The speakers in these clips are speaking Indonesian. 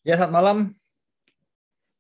Ya, selamat malam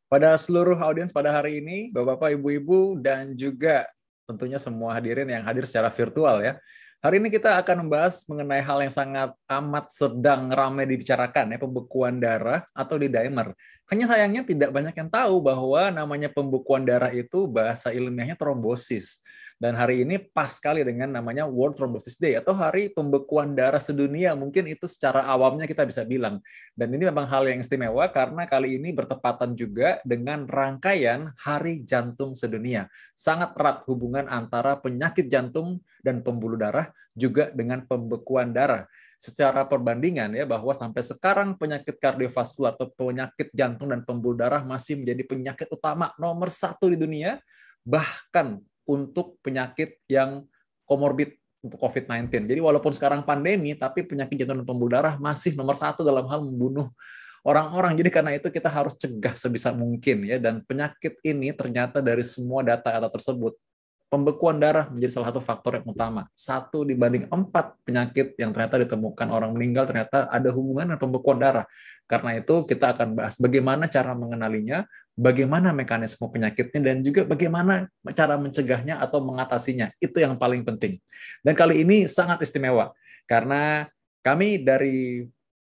pada seluruh audiens pada hari ini, Bapak-Bapak, Ibu-Ibu, dan juga tentunya semua hadirin yang hadir secara virtual ya. Hari ini kita akan membahas mengenai hal yang sangat amat sedang ramai dibicarakan ya, pembekuan darah atau D-dimer. Hanya sayangnya tidak banyak yang tahu bahwa namanya pembekuan darah itu bahasa ilmiahnya trombosis. Dan hari ini pas sekali dengan namanya World Thrombosis Day atau Hari Pembekuan Darah Sedunia. Mungkin itu secara awamnya kita bisa bilang. Dan ini memang hal yang istimewa karena kali ini bertepatan juga dengan rangkaian Hari Jantung Sedunia. Sangat erat hubungan antara penyakit jantung dan pembuluh darah juga dengan pembekuan darah. Secara perbandingan ya bahwa sampai sekarang penyakit kardiovaskular atau penyakit jantung dan pembuluh darah masih menjadi penyakit utama nomor 1 di dunia, bahkan untuk penyakit yang komorbid untuk COVID-19. Jadi walaupun sekarang pandemi, tapi penyakit jantung dan pembuluh darah masih nomor 1 dalam hal membunuh orang-orang. Jadi karena itu kita harus cegah sebisa mungkin ya. Dan penyakit ini ternyata dari semua data tersebut, pembekuan darah menjadi salah satu faktor yang utama. 1 dibanding 4 penyakit yang ternyata ditemukan orang meninggal ternyata ada hubungan dengan pembekuan darah. Karena itu kita akan bahas bagaimana cara mengenalinya, bagaimana mekanisme penyakitnya, dan juga bagaimana cara mencegahnya atau mengatasinya. Itu yang paling penting. Dan kali ini sangat istimewa, karena kami dari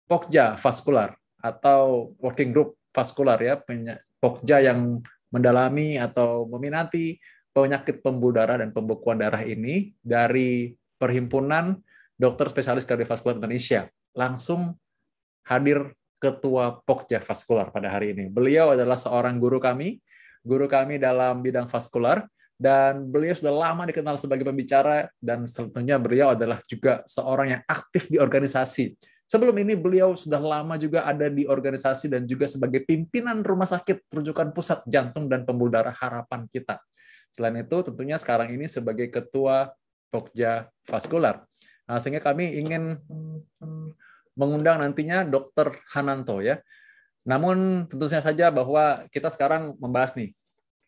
Pokja Vaskular atau Working Group Vaskular ya, Pokja yang mendalami atau meminati penyakit pembuluh darah dan pembekuan darah ini dari Perhimpunan Dokter Spesialis Kardiovaskular Indonesia. Langsung hadir Ketua Pokja Vaskular pada hari ini. Beliau adalah seorang guru kami dalam bidang vaskular, dan beliau sudah lama dikenal sebagai pembicara, dan tentunya beliau adalah juga seorang yang aktif di organisasi. Sebelum ini beliau sudah lama juga ada di organisasi dan juga sebagai pimpinan Rumah Sakit Rujukan Pusat Jantung dan Pembuluh Darah Harapan Kita. Selain itu tentunya sekarang ini sebagai Ketua Pokja Vaskular. Nah, sehingga kami ingin mengundang nantinya Dr. Hananto ya. Namun tentunya saja bahwa kita sekarang membahas nih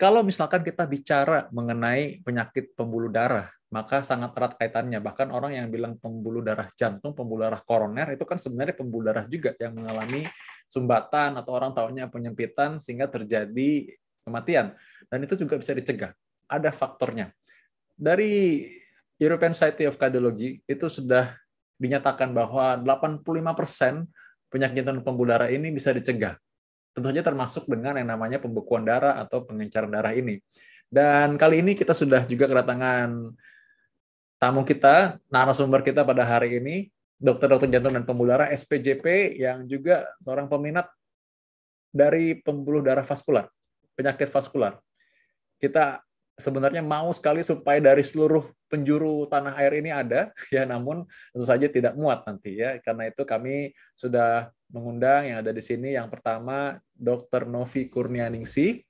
Kalau misalkan kita bicara mengenai penyakit pembuluh darah, maka sangat erat kaitannya. Bahkan orang yang bilang pembuluh darah jantung, pembuluh darah koroner, itu kan sebenarnya pembuluh darah juga yang mengalami sumbatan atau orang taunya penyempitan sehingga terjadi kematian. Dan itu juga bisa dicegah. Ada faktornya. Dari European Society of Cardiology itu sudah dinyatakan bahwa 85% penyakit jantung pembuluh darah ini bisa dicegah. Tentu saja termasuk dengan yang namanya pembekuan darah atau pengenceran darah ini. Dan kali ini kita sudah juga kedatangan tamu kita, narasumber kita pada hari ini, dokter-dokter jantung dan pembuluh darah SPJP yang juga seorang peminat dari pembuluh darah vaskular, penyakit vaskular. Kita sebenarnya mau sekali supaya dari seluruh penjuru tanah air ini ada, ya, namun tentu saja tidak muat nanti, ya. Karena itu kami sudah mengundang yang ada di sini. Yang pertama, Dr. Novi Kurnianingsih,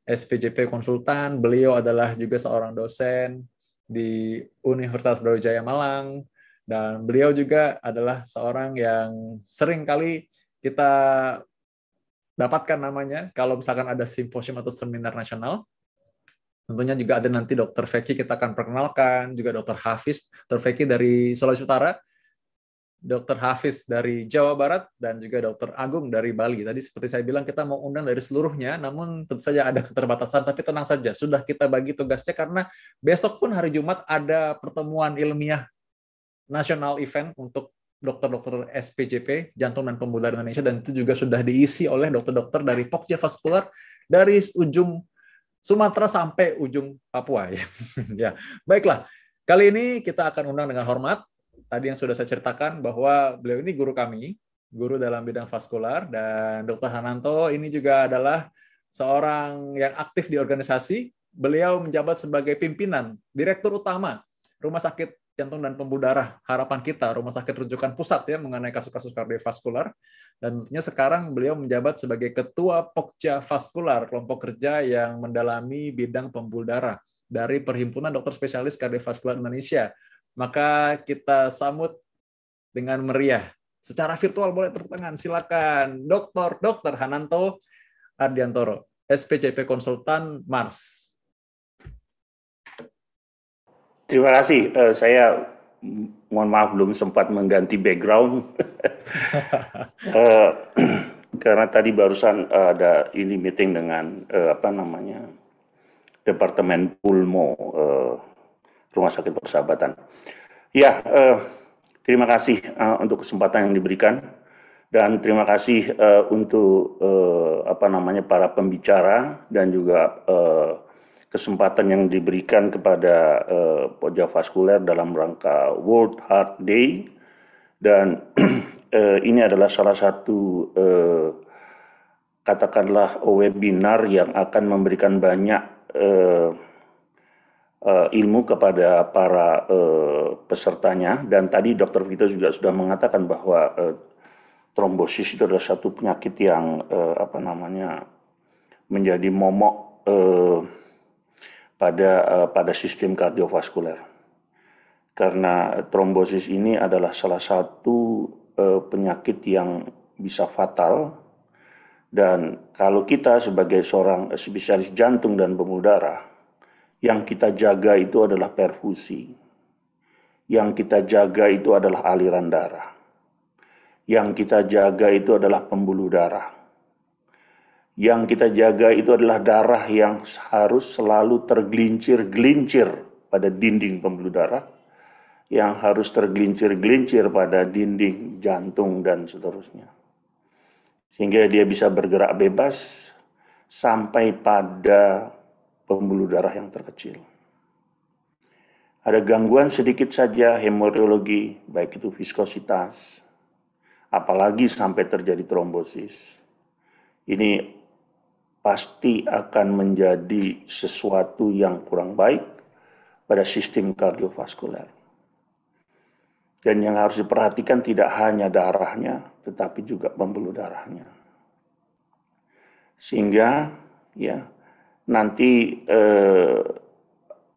SPJP konsultan. Beliau adalah juga seorang dosen di Universitas Brawijaya Malang, dan beliau juga adalah seorang yang sering kali kita dapatkan namanya kalau misalkan ada simposium atau seminar nasional. Tentunya juga ada nanti Dr. Feki, kita akan perkenalkan, juga Dr. Hafiz, Dr. Feki dari Sulawesi Utara, Dr. Hafiz dari Jawa Barat, dan juga Dr. Agung dari Bali. Tadi seperti saya bilang, kita mau undang dari seluruhnya, namun tentu saja ada keterbatasan, tapi tenang saja, sudah kita bagi tugasnya, karena besok pun hari Jumat ada pertemuan ilmiah nasional event untuk dokter-dokter SPJP, jantung dan pembuluh darah Indonesia, dan itu juga sudah diisi oleh dokter-dokter dari Pokja Vaskular, dari ujung Sumatera sampai ujung Papua. Ya, baiklah. Kali ini kita akan undang dengan hormat. Tadi yang sudah saya ceritakan bahwa beliau ini guru kami, guru dalam bidang vaskular, dan Dr. Hananto ini juga adalah seorang yang aktif di organisasi. Beliau menjabat sebagai pimpinan, direktur utama Rumah Sakit Jantung dan Pembuluh Darah Harapan Kita, rumah sakit rujukan pusat ya mengenai kasus-kasus kardiovaskular. Dan tentunya sekarang beliau menjabat sebagai Ketua Pokja Vaskular, kelompok kerja yang mendalami bidang pembuluh darah dari Perhimpunan Dokter Spesialis Kardiovaskular Indonesia. Maka kita sambut dengan meriah. Secara virtual boleh tepuk tangan, silakan. Dr. Hananto Ardiantoro, SPJP Konsultan Mars. Terima kasih. Saya mohon maaf belum sempat mengganti background karena tadi barusan ada ini meeting dengan Departemen Pulmo Rumah Sakit Persahabatan. Ya, terima kasih untuk kesempatan yang diberikan, dan terima kasih untuk para pembicara dan juga kesempatan yang diberikan kepada Pokja Vaskuler dalam rangka World Heart Day. Dan ini adalah salah satu katakanlah webinar yang akan memberikan banyak ilmu kepada para pesertanya. Dan tadi Dr. Vito juga sudah mengatakan bahwa trombosis itu adalah satu penyakit yang menjadi momok pada sistem kardiovaskuler. Karena trombosis ini adalah salah satu penyakit yang bisa fatal, dan kalau kita sebagai seorang spesialis jantung dan pembuluh darah, yang kita jaga itu adalah perfusi, yang kita jaga itu adalah aliran darah, yang kita jaga itu adalah pembuluh darah, yang kita jaga itu adalah darah yang harus selalu tergelincir-gelincir pada dinding pembuluh darah, yang harus tergelincir-gelincir pada dinding jantung dan seterusnya. Sehingga dia bisa bergerak bebas sampai pada pembuluh darah yang terkecil. Ada gangguan sedikit saja hemorologi, baik itu viskositas, apalagi sampai terjadi trombosis. Ini pasti akan menjadi sesuatu yang kurang baik pada sistem kardiovaskuler. Dan yang harus diperhatikan tidak hanya darahnya, tetapi juga pembuluh darahnya. Sehingga ya nanti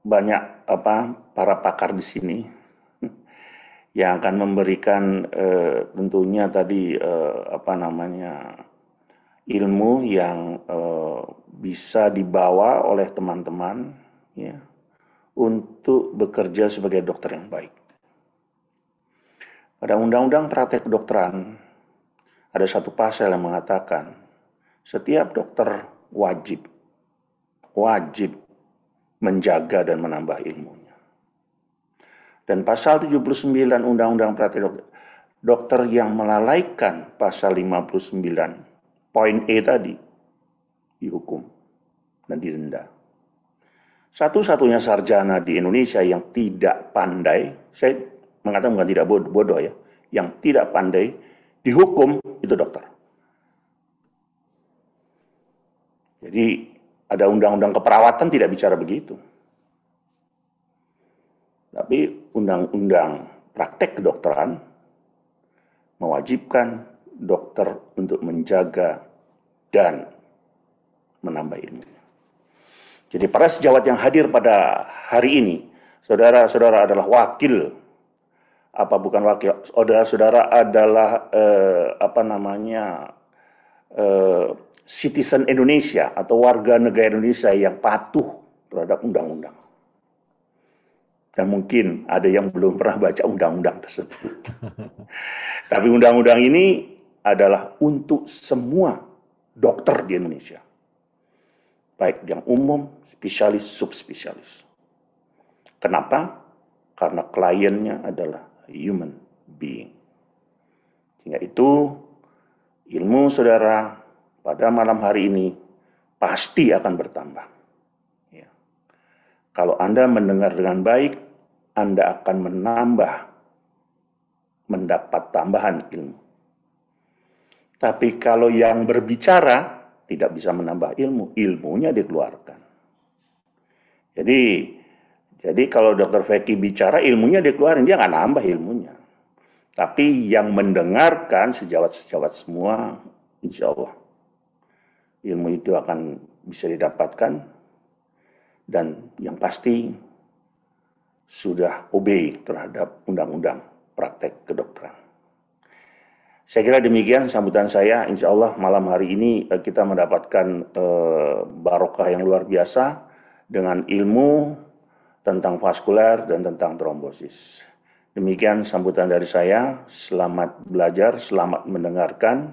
banyak para pakar di sini yang akan memberikan tentunya tadi ilmu yang bisa dibawa oleh teman-teman ya, untuk bekerja sebagai dokter yang baik. Pada Undang-Undang Praktek Kedokteran ada satu pasal yang mengatakan setiap dokter wajib menjaga dan menambah ilmunya. Dan pasal 79 Undang-Undang Praktek Dokter yang melalaikan pasal 59 poin E tadi dihukum dan didenda. Satu-satunya sarjana di Indonesia yang tidak pandai, saya mengatakan bukan tidak bodoh ya, yang tidak pandai dihukum itu dokter. Jadi ada undang-undang keperawatan tidak bicara begitu. Tapi undang-undang praktek kedokteran mewajibkan dokter untuk menjaga dan menambah ilmunya. Jadi para sejawat yang hadir pada hari ini, saudara-saudara adalah wakil, bukan wakil, saudara-saudara adalah citizen Indonesia atau warga negara Indonesia yang patuh terhadap undang-undang. Dan mungkin ada yang belum pernah baca undang-undang tersebut. Tapi undang-undang ini adalah untuk semua dokter di Indonesia. Baik yang umum, spesialis, subspesialis. Kenapa? Karena kliennya adalah human being. Sehingga itu ilmu saudara pada malam hari ini pasti akan bertambah. Ya. Kalau Anda mendengar dengan baik, Anda akan mendapat tambahan ilmu. Tapi kalau yang berbicara tidak bisa menambah ilmu, ilmunya dikeluarkan. Jadi kalau Dr. Feki bicara, ilmunya dikeluarin, dia nggak nambah ilmunya. Tapi yang mendengarkan sejawat-sejawat semua, insya Allah ilmu itu akan bisa didapatkan, dan yang pasti sudah obey terhadap undang-undang praktek kedokteran. Saya kira demikian sambutan saya. Insya Allah malam hari ini kita mendapatkan barokah yang luar biasa dengan ilmu tentang vaskuler dan tentang trombosis. Demikian sambutan dari saya. Selamat belajar, selamat mendengarkan.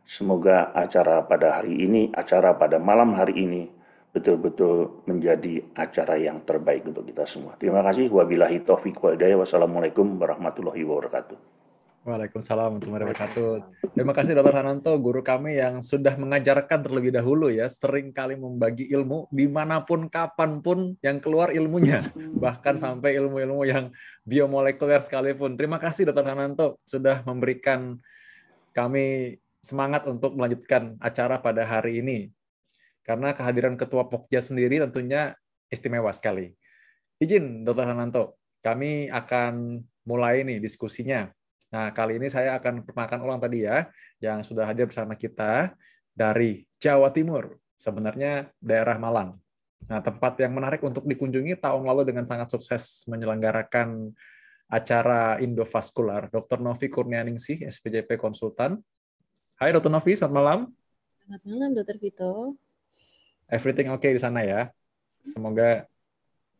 Semoga acara pada malam hari ini betul-betul menjadi acara yang terbaik untuk kita semua. Terima kasih. Wabillahi taufiq wal hidayah. Wassalamualaikum warahmatullahi wabarakatuh. Waalaikumsalam warahmatullahi wabarakatuh. Terima kasih Dr. Hananto, guru kami yang sudah mengajarkan terlebih dahulu ya, sering kali membagi ilmu dimanapun, kapanpun yang keluar ilmunya, bahkan sampai ilmu-ilmu yang biomolekuler sekalipun. Terima kasih Dr. Hananto sudah memberikan kami semangat untuk melanjutkan acara pada hari ini. Karena kehadiran Ketua Pokja sendiri tentunya istimewa sekali. Izin Dr. Hananto, kami akan mulai nih diskusinya. Nah, kali ini saya akan perkenalkan ulang tadi ya, yang sudah hadir bersama kita dari Jawa Timur, sebenarnya daerah Malang. Nah, tempat yang menarik untuk dikunjungi tahun lalu dengan sangat sukses menyelenggarakan acara Indovaskular. Dr. Novi Kurnianingsih, SPJP Konsultan. Hai Dr. Novi, selamat malam. Selamat malam, Dr. Vito. Everything okay di sana ya? Semoga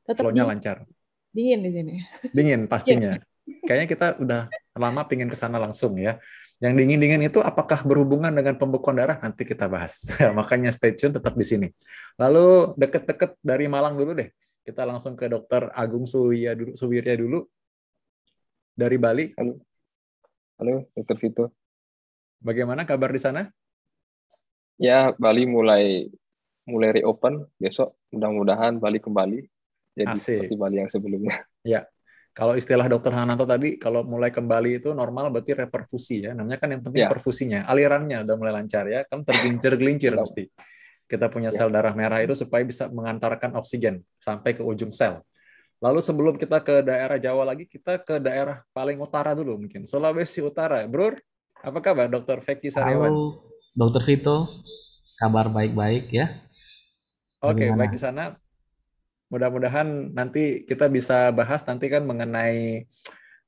flow-nya lancar. Dingin di sini. Dingin pastinya. Kayaknya kita udah lama pengen ke sana langsung ya. Yang dingin-dingin itu apakah berhubungan dengan pembekuan darah? Nanti kita bahas. Makanya stay tune tetap di sini. Lalu deket-deket dari Malang dulu deh. Kita langsung ke Dr. Agung Suwirya dulu. Dari Bali. Halo, Dr. Vito. Bagaimana kabar di sana? Ya, Bali mulai reopen besok. Mudah-mudahan Bali kembali jadi seperti Bali yang sebelumnya. Ya. Kalau istilah Dr. Hananto tadi, kalau mulai kembali itu normal berarti reperfusi ya. Namanya kan yang penting perfusinya, alirannya udah mulai lancar ya. Kan tergelincir-gelincir mesti. Kita punya sel darah merah itu supaya bisa mengantarkan oksigen sampai ke ujung sel. Lalu sebelum kita ke daerah Jawa lagi, kita ke daerah paling utara dulu mungkin. Sulawesi Utara. Bro, apa kabar Dr. Feki Sariawan? Halo, Dr. Vito. Kabar baik-baik ya. Oke, baik di sana. Mudah-mudahan nanti kita bisa bahas nanti kan mengenai,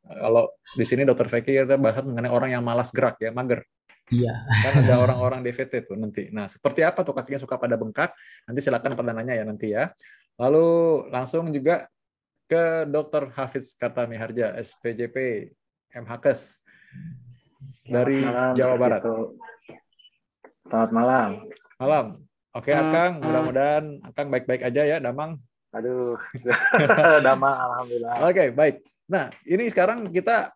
kalau di sini Dr. Feki kita bahas mengenai orang yang malas gerak ya, mager. Iya. Kan ada orang-orang DVT tuh nanti. Nah, seperti apa tuh kakinya suka pada bengkak? Nanti silakan pertanyaannya ya nanti ya. Lalu langsung juga ke Dr. Hafiz Kartamiharja, SPJP, MHKes Selamat dari malam, Jawa Dr. Barat. Vito. Selamat malam. Malam. Oke, Akang, mudah-mudahan Akang baik-baik aja ya, Damang. Aduh, damang, alhamdulillah. Oke, baik. Nah, ini sekarang kita,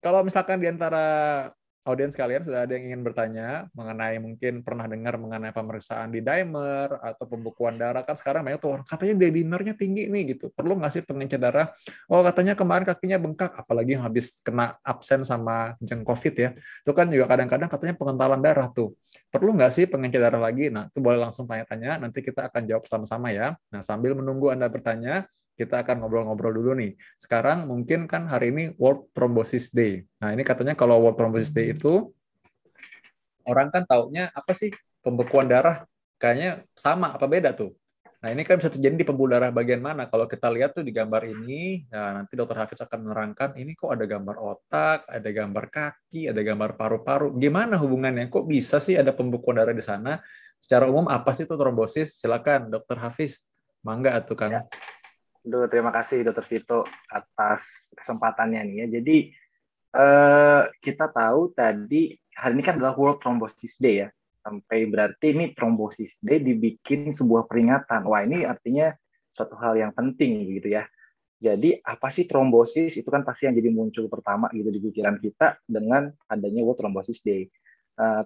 kalau misalkan di antara audiens kalian sudah ada yang ingin bertanya mengenai mungkin pernah dengar mengenai pemeriksaan di dimer atau pembekuan darah, kan sekarang banyak tuh orang katanya dimernya tinggi nih gitu. Perlu nggak sih pengecek darah? Oh, katanya kemarin kakinya bengkak, apalagi yang habis kena absen sama jeng COVID ya. Itu kan juga kadang-kadang katanya pengentalan darah tuh. Perlu nggak sih pengecek darah lagi? Nah, itu boleh langsung tanya-tanya, nanti kita akan jawab sama-sama ya. Nah, sambil menunggu Anda bertanya, kita akan ngobrol-ngobrol dulu nih. Sekarang mungkin kan hari ini World Thrombosis Day. Nah, ini katanya kalau World Thrombosis Day itu orang kan taunya apa sih? Pembekuan darah. Kayaknya sama apa beda tuh? Nah, ini kan bisa terjadi di pembuluh darah bagian mana? Kalau kita lihat tuh di gambar ini, nah nanti Dr. Hafiz akan menerangkan, ini kok ada gambar otak, ada gambar kaki, ada gambar paru-paru. Gimana hubungannya? Kok bisa sih ada pembekuan darah di sana? Secara umum apa sih itu trombosis? Silakan Dr. Hafiz. Mangga atuh Kang. Ya. Terima kasih Dr. Vito atas kesempatannya nih ya. Jadi kita tahu tadi hari ini kan adalah World Thrombosis Day ya. Sampai berarti ini Thrombosis Day dibikin sebuah peringatan. Wah, ini artinya suatu hal yang penting gitu ya. Jadi apa sih trombosis? Itu kan pasti yang jadi muncul pertama gitu di pikiran kita dengan adanya World Thrombosis Day.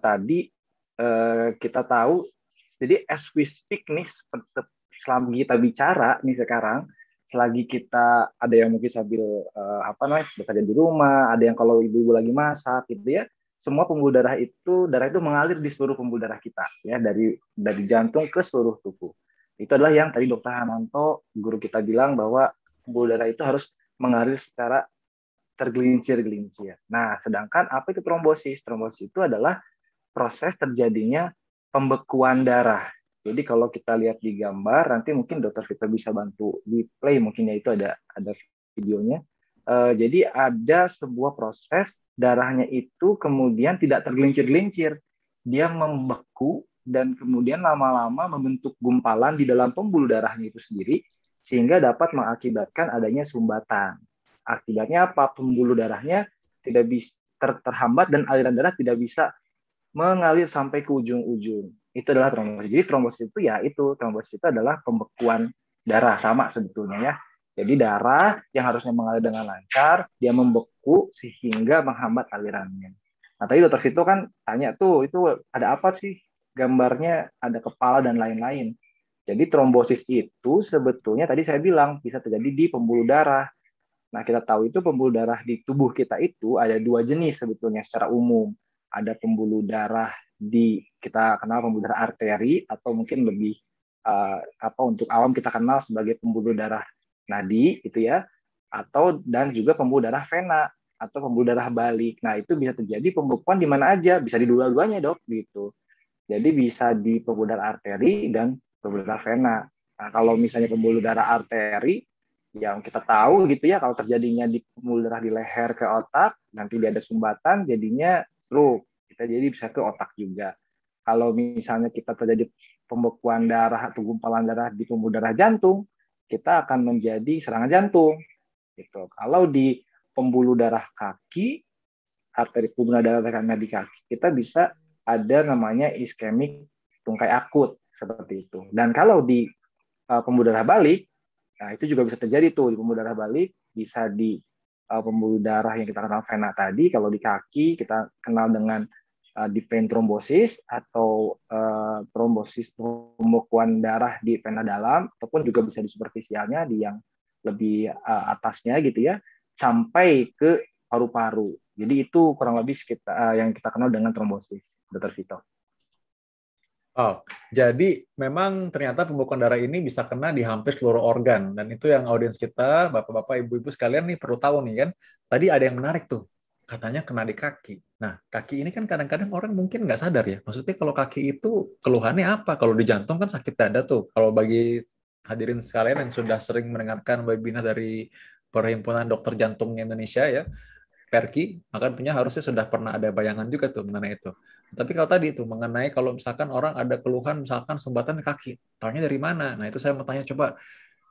Tadi kita tahu, jadi as we speak nih, selama kita bicara nih sekarang, selagi kita ada yang mungkin sambil bekerja di rumah, ada yang kalau ibu-ibu lagi masak gitu ya, semua pembuluh darah itu mengalir di seluruh pembuluh darah kita ya, dari jantung ke seluruh tubuh. Itu adalah yang tadi Dr. Hananto guru kita bilang bahwa pembuluh darah itu harus mengalir secara tergelincir-gelincir. Nah, sedangkan apa itu trombosis? Trombosis itu adalah proses terjadinya pembekuan darah. Jadi kalau kita lihat di gambar, nanti mungkin Dr. Vito bisa bantu di play, mungkin ya itu ada videonya. Jadi ada sebuah proses darahnya itu kemudian tidak tergelincir-gelincir, dia membeku dan kemudian lama-lama membentuk gumpalan di dalam pembuluh darahnya itu sendiri, sehingga dapat mengakibatkan adanya sumbatan. Akibatnya apa? Pembuluh darahnya tidak bisa terhambat dan aliran darah tidak bisa mengalir sampai ke ujung-ujung. Itu adalah trombosis. Jadi trombosis itu adalah pembekuan darah, sama sebetulnya ya. Jadi darah yang harusnya mengalir dengan lancar, dia membeku sehingga menghambat alirannya. Nah, tadi Dr. Vito kan tanya tuh, itu ada apa sih? Gambarnya ada kepala dan lain-lain. Jadi trombosis itu sebetulnya tadi saya bilang bisa terjadi di pembuluh darah. Nah, kita tahu itu pembuluh darah di tubuh kita itu ada dua jenis sebetulnya secara umum. Ada pembuluh darah kita kenal pembuluh darah arteri, atau mungkin lebih untuk awam kita kenal sebagai pembuluh darah nadi itu ya, dan juga pembuluh darah vena atau pembuluh darah balik. Nah, itu bisa terjadi pembekuan di mana aja, bisa di dua-duanya dok gitu. Jadi bisa di pembuluh darah arteri dan pembuluh darah vena. Nah, kalau misalnya pembuluh darah arteri yang kita tahu gitu ya, kalau terjadinya di pembuluh darah di leher ke otak, nanti dia ada sumbatan, jadinya stroke. Kita jadi bisa ke otak juga. Kalau misalnya kita terjadi pembekuan darah atau gumpalan darah di pembuluh darah jantung, kita akan menjadi serangan jantung. Gitu. Kalau di pembuluh darah kaki, arteri pembuluh darah di kaki, kita bisa ada namanya iskemik tungkai akut seperti itu. Dan kalau di pembuluh darah balik, nah itu juga bisa terjadi tuh di pembuluh darah balik, bisa di pembuluh darah yang kita kenal vena tadi. Kalau di kaki kita kenal dengan deep vein thrombosis atau trombosis pembekuan darah di vena dalam, ataupun juga bisa di superficialnya, di yang lebih atasnya gitu ya, sampai ke paru-paru. Jadi itu kurang lebih yang kita kenal dengan trombosis, Dr. Vito. Oh, jadi memang ternyata pembekuan darah ini bisa kena di hampir seluruh organ, dan itu yang audiens kita, bapak-bapak, ibu-ibu sekalian nih perlu tahu nih kan. Tadi ada yang menarik tuh, katanya kena di kaki. Nah, kaki ini kan kadang-kadang orang mungkin nggak sadar ya. Maksudnya kalau kaki itu keluhannya apa? Kalau di jantung kan sakit dada tuh. Kalau bagi hadirin sekalian yang sudah sering mendengarkan webinar dari Perhimpunan Dokter Jantung Indonesia ya, perki, maka tentunya harusnya sudah pernah ada bayangan juga tuh mengenai itu. Tapi kalau tadi itu mengenai kalau misalkan orang ada keluhan misalkan sumbatan kaki, taunya dari mana? Nah itu saya mau tanya, coba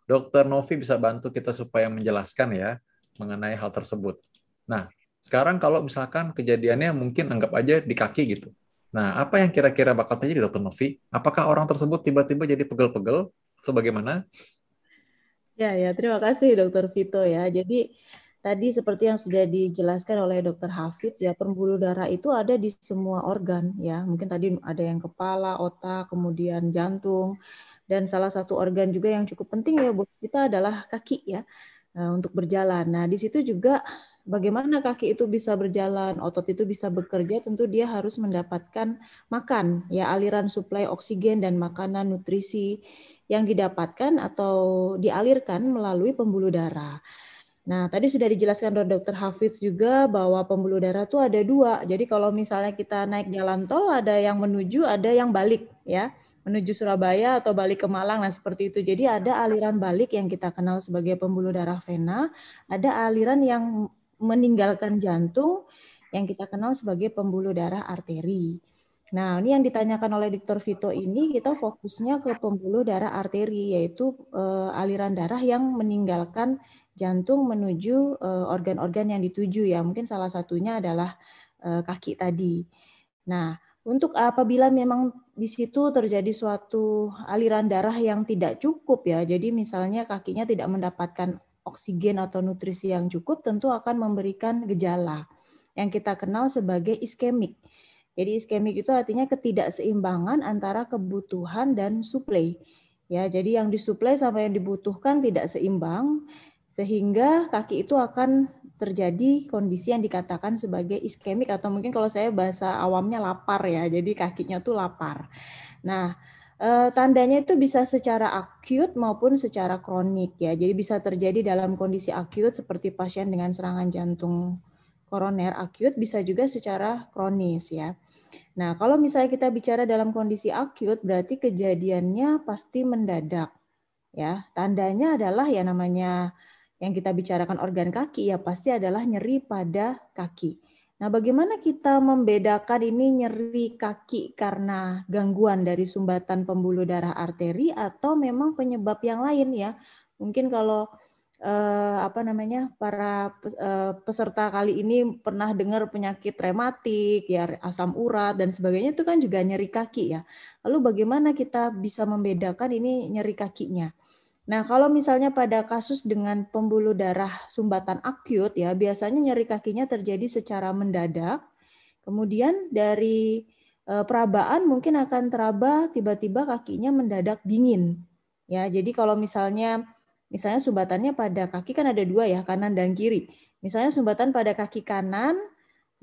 Dokter Novi bisa bantu kita supaya menjelaskan ya mengenai hal tersebut. Nah sekarang kalau misalkan kejadiannya mungkin anggap aja di kaki gitu. Nah apa yang kira-kira bakal terjadi Dokter Novi? Apakah orang tersebut tiba-tiba jadi pegel-pegel atau bagaimana? Ya, terima kasih Dokter Vito ya. Jadi tadi seperti yang sudah dijelaskan oleh Dokter Hafiz ya, pembuluh darah itu ada di semua organ ya. Mungkin tadi ada yang kepala, otak, kemudian jantung, dan salah satu organ juga yang cukup penting ya buat kita adalah kaki ya, untuk berjalan. Nah, di situ juga bagaimana kaki itu bisa berjalan, otot itu bisa bekerja, tentu dia harus mendapatkan makan ya, aliran suplai oksigen dan makanan nutrisi yang didapatkan atau dialirkan melalui pembuluh darah. Nah, tadi sudah dijelaskan oleh Dr. Hafiz juga bahwa pembuluh darah itu ada dua. Jadi kalau misalnya kita naik jalan tol, ada yang menuju, ada yang balik ya, menuju Surabaya atau balik ke Malang. Nah, seperti itu. Jadi ada aliran balik yang kita kenal sebagai pembuluh darah vena, ada aliran yang meninggalkan jantung yang kita kenal sebagai pembuluh darah arteri. Nah, ini yang ditanyakan oleh Dr. Vito ini, kita fokusnya ke pembuluh darah arteri, yaitu aliran darah yang meninggalkan jantung menuju organ-organ yang dituju ya. Mungkin salah satunya adalah kaki tadi. Nah, untuk apabila memang di situ terjadi suatu aliran darah yang tidak cukup ya, jadi misalnya kakinya tidak mendapatkan oksigen atau nutrisi yang cukup, tentu akan memberikan gejala yang kita kenal sebagai iskemik. Jadi iskemik itu artinya ketidakseimbangan antara kebutuhan dan suplai. Ya, jadi yang disuplai sama yang dibutuhkan tidak seimbang, sehingga kaki itu akan terjadi kondisi yang dikatakan sebagai iskemik, atau mungkin kalau saya bahasa awamnya lapar ya, jadi kakinya tuh lapar. Nah, tandanya itu bisa secara akut maupun secara kronik ya, jadi bisa terjadi dalam kondisi akut seperti pasien dengan serangan jantung koroner akut, bisa juga secara kronis ya. Nah, kalau misalnya kita bicara dalam kondisi akut, berarti kejadiannya pasti mendadak. Ya, tandanya adalah ya namanya yang kita bicarakan organ kaki ya pasti adalah nyeri pada kaki. Nah, bagaimana kita membedakan ini nyeri kaki karena gangguan dari sumbatan pembuluh darah arteri atau memang penyebab yang lain ya? Mungkin kalau para peserta kali ini pernah dengar penyakit rematik ya, asam urat dan sebagainya, itu kan juga nyeri kaki ya. Lalu bagaimana kita bisa membedakan ini nyeri kakinya? Nah, kalau misalnya pada kasus dengan pembuluh darah sumbatan akut ya, biasanya nyeri kakinya terjadi secara mendadak. Kemudian dari perabaan mungkin akan teraba tiba-tiba kakinya mendadak dingin. Ya, jadi kalau misalnya sumbatannya pada kaki kan ada dua ya, kanan dan kiri. Misalnya sumbatan pada kaki kanan,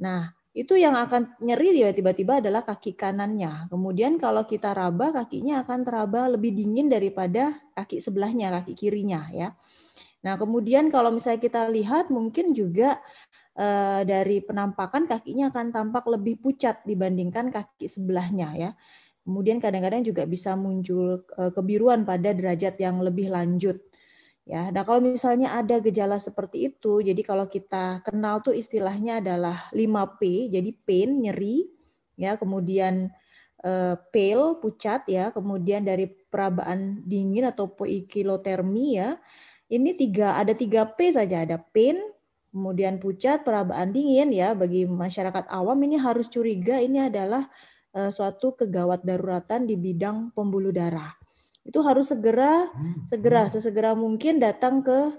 nah itu yang akan nyeri ya tiba-tiba adalah kaki kanannya. Kemudian kalau kita raba, kakinya akan teraba lebih dingin daripada kaki sebelahnya, kaki kirinya ya. Nah kemudian kalau misalnya kita lihat mungkin juga dari penampakan kakinya akan tampak lebih pucat dibandingkan kaki sebelahnya ya. Kemudian kadang-kadang juga bisa muncul kebiruan pada derajat yang lebih lanjut. Ya, nah kalau misalnya ada gejala seperti itu, jadi kalau kita kenal tuh istilahnya adalah 5P, jadi pain, nyeri, ya, kemudian pale, pucat, ya, kemudian dari perabaan dingin atau poikilotermi, ya, ini ada 3P saja, ada pain, kemudian pucat, perabaan dingin, ya, bagi masyarakat awam ini harus curiga ini adalah suatu kegawat daruratan di bidang pembuluh darah. Itu harus sesegera mungkin datang ke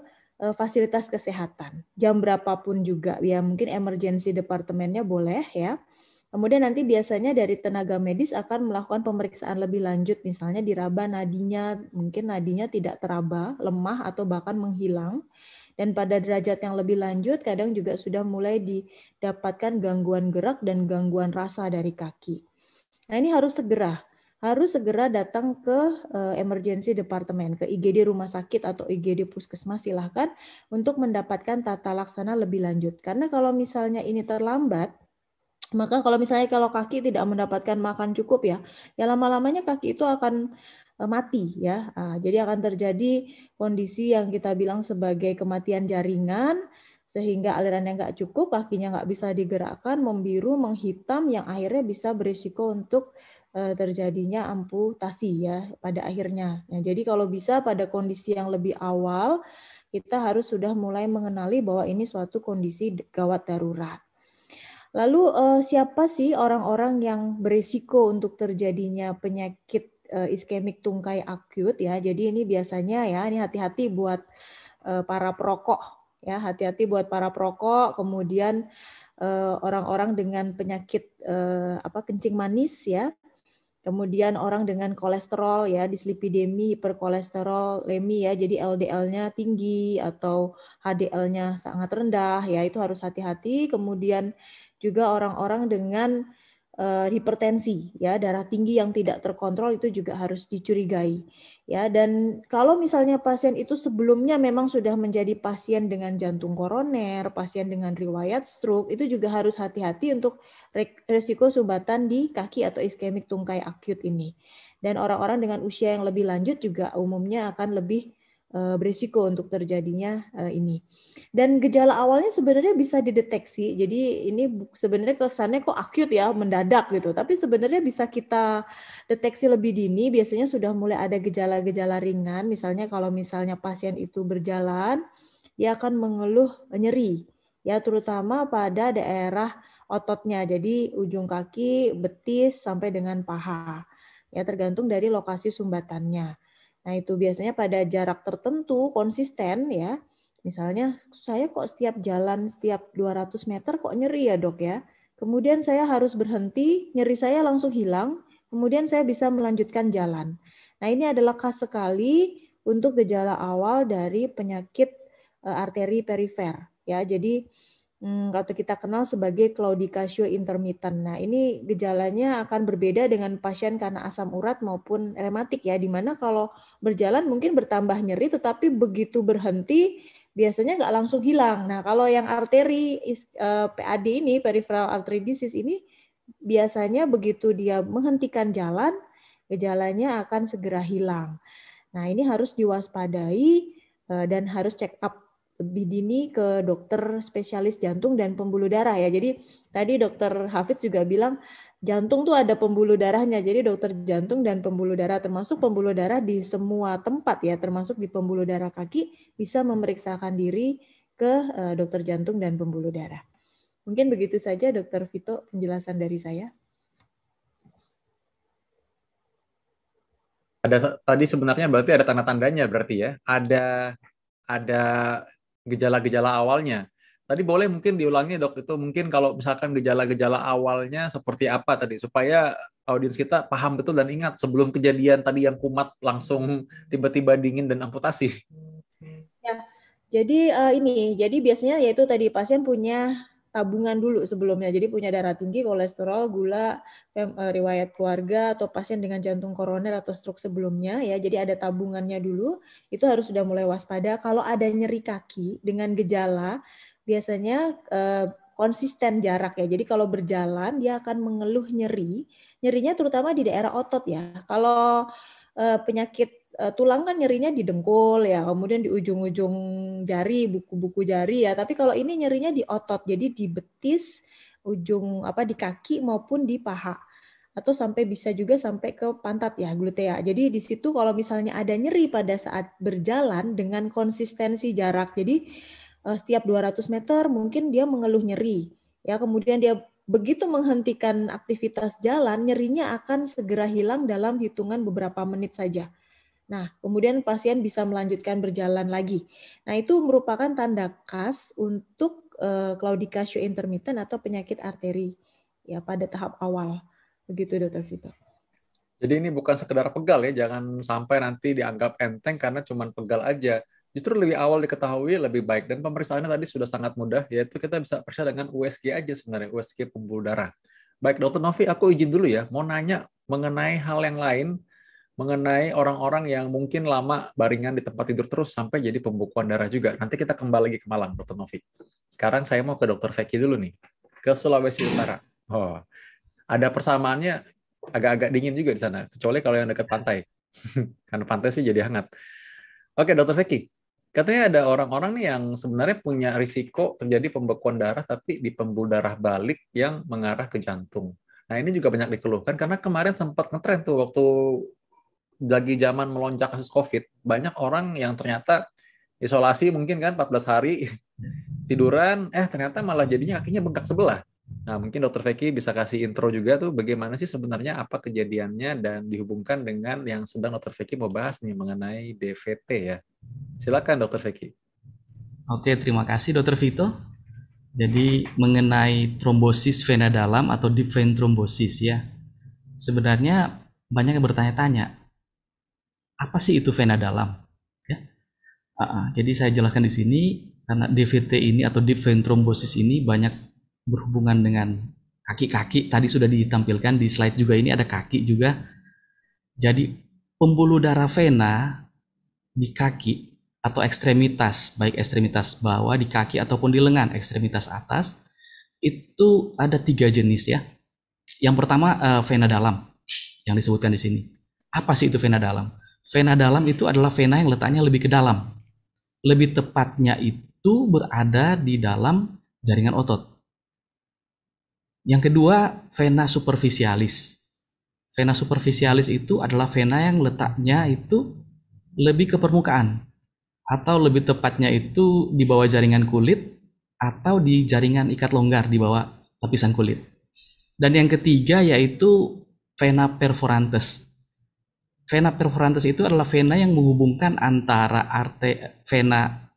fasilitas kesehatan. Jam berapapun juga, ya mungkin emergency departemennya boleh ya. Kemudian nanti biasanya dari tenaga medis akan melakukan pemeriksaan lebih lanjut, misalnya diraba nadinya, mungkin nadinya tidak teraba, lemah atau bahkan menghilang. Dan pada derajat yang lebih lanjut, kadang juga sudah mulai didapatkan gangguan gerak dan gangguan rasa dari kaki. Nah ini harus segera datang ke emergency departemen, ke IGD rumah sakit atau IGD puskesmas silahkan untuk mendapatkan tata laksana lebih lanjut. Karena kalau misalnya ini terlambat, maka kalau kaki tidak mendapatkan makan cukup ya lama-lamanya kaki itu akan mati ya. Jadi akan terjadi kondisi yang kita bilang sebagai kematian jaringan, sehingga alirannya nggak cukup, kakinya nggak bisa digerakkan, membiru, menghitam, yang akhirnya bisa berisiko untuk terjadinya amputasi ya pada akhirnya. Nah, jadi kalau bisa pada kondisi yang lebih awal, kita harus sudah mulai mengenali bahwa ini suatu kondisi gawat darurat. Lalu siapa sih orang-orang yang berisiko untuk terjadinya penyakit iskemik tungkai akut ya? Jadi ini biasanya ya, ini hati-hati buat para perokok ya, hati-hati buat para perokok, kemudian orang-orang dengan penyakit kencing manis ya, kemudian orang dengan kolesterol ya, dislipidemi, hiperkolesterolemi ya, jadi LDL-nya tinggi atau HDL-nya sangat rendah ya, itu harus hati-hati. Kemudian juga orang-orang dengan hipertensi ya, darah tinggi yang tidak terkontrol itu juga harus dicurigai ya. Dan kalau misalnya pasien itu sebelumnya memang sudah menjadi pasien dengan jantung koroner, pasien dengan riwayat stroke, itu juga harus hati-hati untuk risiko sumbatan di kaki atau iskemik tungkai akut ini. Dan orang-orang dengan usia yang lebih lanjut juga umumnya akan lebih berisiko untuk terjadinya ini. Dan gejala awalnya sebenarnya bisa dideteksi. Jadi ini sebenarnya kesannya kok akut ya, mendadak gitu. Tapi sebenarnya bisa kita deteksi lebih dini. Biasanya sudah mulai ada gejala-gejala ringan. Misalnya kalau misalnya pasien itu berjalan, dia akan mengeluh nyeri. Ya, terutama pada daerah ototnya. Jadi ujung kaki, betis sampai dengan paha. Ya, tergantung dari lokasi sumbatannya. Nah, itu biasanya pada jarak tertentu konsisten ya. Misalnya saya kok setiap jalan setiap 200 meter kok nyeri ya dok ya. Kemudian saya harus berhenti, nyeri saya langsung hilang, kemudian saya bisa melanjutkan jalan. Nah, ini adalah khas sekali untuk gejala awal dari penyakit arteri perifer ya. Jadi atau kita kenal sebagai claudicatio intermittent. Nah, ini gejalanya akan berbeda dengan pasien karena asam urat maupun rematik ya, di mana kalau berjalan mungkin bertambah nyeri, tetapi begitu berhenti biasanya nggak langsung hilang. Nah, kalau yang arteri PAD ini, peripheral artery disease ini, biasanya begitu dia menghentikan jalan, gejalanya akan segera hilang. Nah, ini harus diwaspadai dan harus check up lebih dini ke dokter spesialis jantung dan pembuluh darah ya. Jadi tadi dokter Hafiz juga bilang jantung tuh ada pembuluh darahnya. Jadi dokter jantung dan pembuluh darah, termasuk pembuluh darah di semua tempat ya, termasuk di pembuluh darah kaki, bisa memeriksakan diri ke dokter jantung dan pembuluh darah. Mungkin begitu saja Dokter Vito penjelasan dari saya. Ada tadi sebenarnya berarti ada tanda-tandanya berarti ya. Ada gejala-gejala awalnya. Tadi boleh mungkin diulangi dok, itu mungkin kalau misalkan gejala-gejala awalnya seperti apa tadi, supaya audiens kita paham betul dan ingat sebelum kejadian tadi yang kumat langsung tiba-tiba dingin dan amputasi. Ya, jadi biasanya yaitu tadi pasien punya tabungan dulu sebelumnya, jadi punya darah tinggi, kolesterol, gula, riwayat keluarga, atau pasien dengan jantung koroner atau stroke sebelumnya ya, jadi ada tabungannya dulu, itu harus sudah mulai waspada. Kalau ada nyeri kaki dengan gejala, biasanya konsisten jarak ya, jadi kalau berjalan dia akan mengeluh nyerinya terutama di daerah otot ya. Kalau penyakit tulang kan nyerinya di dengkul ya, kemudian di ujung-ujung jari, buku-buku jari ya. Tapi kalau ini nyerinya di otot, jadi di betis, ujung di kaki maupun di paha, atau sampai bisa juga sampai ke pantat ya, glutea. Jadi di situ kalau misalnya ada nyeri pada saat berjalan dengan konsistensi jarak, jadi setiap 200 meter mungkin dia mengeluh nyeri ya, kemudian dia begitu menghentikan aktivitas jalan, nyerinya akan segera hilang dalam hitungan beberapa menit saja. Nah, kemudian pasien bisa melanjutkan berjalan lagi. Nah, itu merupakan tanda khas untuk claudicatio intermittent atau penyakit arteri ya pada tahap awal. Begitu, Dr. Vito. Jadi ini bukan sekedar pegal ya, jangan sampai nanti dianggap enteng karena cuma pegal aja. Justru lebih awal diketahui lebih baik. Dan pemeriksaannya tadi sudah sangat mudah, yaitu kita bisa periksa dengan USG aja sebenarnya, USG pembuluh darah. Baik, Dr. Novi, aku izin dulu ya, mau nanya mengenai hal yang lain, mengenai orang-orang yang mungkin lama baringan di tempat tidur terus sampai jadi pembekuan darah juga. Nanti kita kembali lagi ke Malang, Dr. Novi. Sekarang saya mau ke Dr. Feki dulu nih, ke Sulawesi Utara. Oh, ada persamaannya agak-agak dingin juga di sana, kecuali kalau yang dekat pantai. Karena pantai sih jadi hangat. Oke, Dr. Feki. Katanya ada orang-orang nih yang sebenarnya punya risiko terjadi pembekuan darah tapi di pembuluh darah balik yang mengarah ke jantung. Nah, ini juga banyak dikeluhkan karena kemarin sempat ngetren tuh waktu lagi zaman melonjak kasus COVID, banyak orang yang ternyata isolasi mungkin kan 14 hari tiduran, ternyata malah jadinya kakinya bengkak sebelah. Nah, mungkin Dokter Vicky bisa kasih intro juga tuh bagaimana sih sebenarnya apa kejadiannya dan dihubungkan dengan yang sedang Dokter Vicky mau bahas nih mengenai DVT ya. Silakan Dokter Vicky. Oke, terima kasih Dokter Vito. Jadi mengenai trombosis vena dalam atau deep vein thrombosis ya. Sebenarnya banyak yang bertanya-tanya, apa sih itu vena dalam? Ya. Jadi saya jelaskan di sini karena DVT ini atau deep vein thrombosis ini banyak berhubungan dengan kaki-kaki. Tadi sudah ditampilkan di slide juga, ini ada kaki juga. Jadi pembuluh darah vena di kaki atau ekstremitas, baik ekstremitas bawah di kaki ataupun di lengan ekstremitas atas, itu ada 3 jenis ya. Yang pertama vena dalam yang disebutkan di sini. Apa sih itu vena dalam? Vena dalam itu adalah vena yang letaknya lebih ke dalam. Lebih tepatnya itu berada di dalam jaringan otot. Yang kedua, vena superficialis. Vena superficialis itu adalah vena yang letaknya itu lebih ke permukaan, atau lebih tepatnya itu di bawah jaringan kulit atau di jaringan ikat longgar di bawah lapisan kulit. Dan yang ketiga yaitu vena perforantes. Vena perforantes itu adalah vena yang menghubungkan antara vena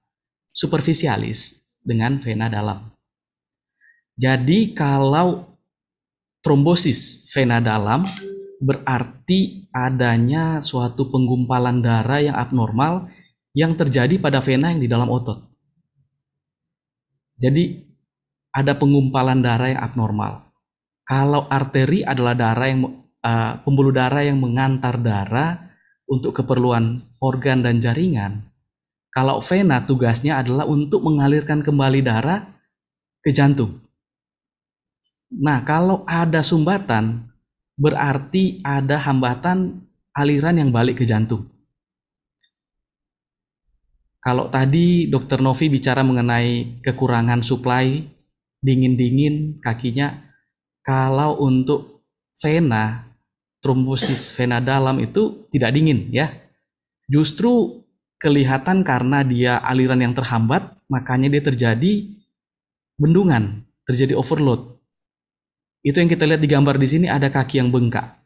superficialis dengan vena dalam. Jadi kalau trombosis vena dalam berarti adanya suatu penggumpalan darah yang abnormal yang terjadi pada vena yang di dalam otot. Jadi ada penggumpalan darah yang abnormal. Kalau arteri adalah darah yang pembuluh darah yang mengantar darah untuk keperluan organ dan jaringan. Kalau vena tugasnya adalah untuk mengalirkan kembali darah ke jantung. Nah, kalau ada sumbatan berarti ada hambatan aliran yang balik ke jantung. Kalau tadi Dokter Novi bicara mengenai kekurangan suplai, dingin-dingin kakinya, kalau untuk vena, trombosis vena dalam itu tidak dingin ya. Justru kelihatan karena dia aliran yang terhambat, makanya dia terjadi bendungan, terjadi overload. Itu yang kita lihat di gambar di sini, ada kaki yang bengkak.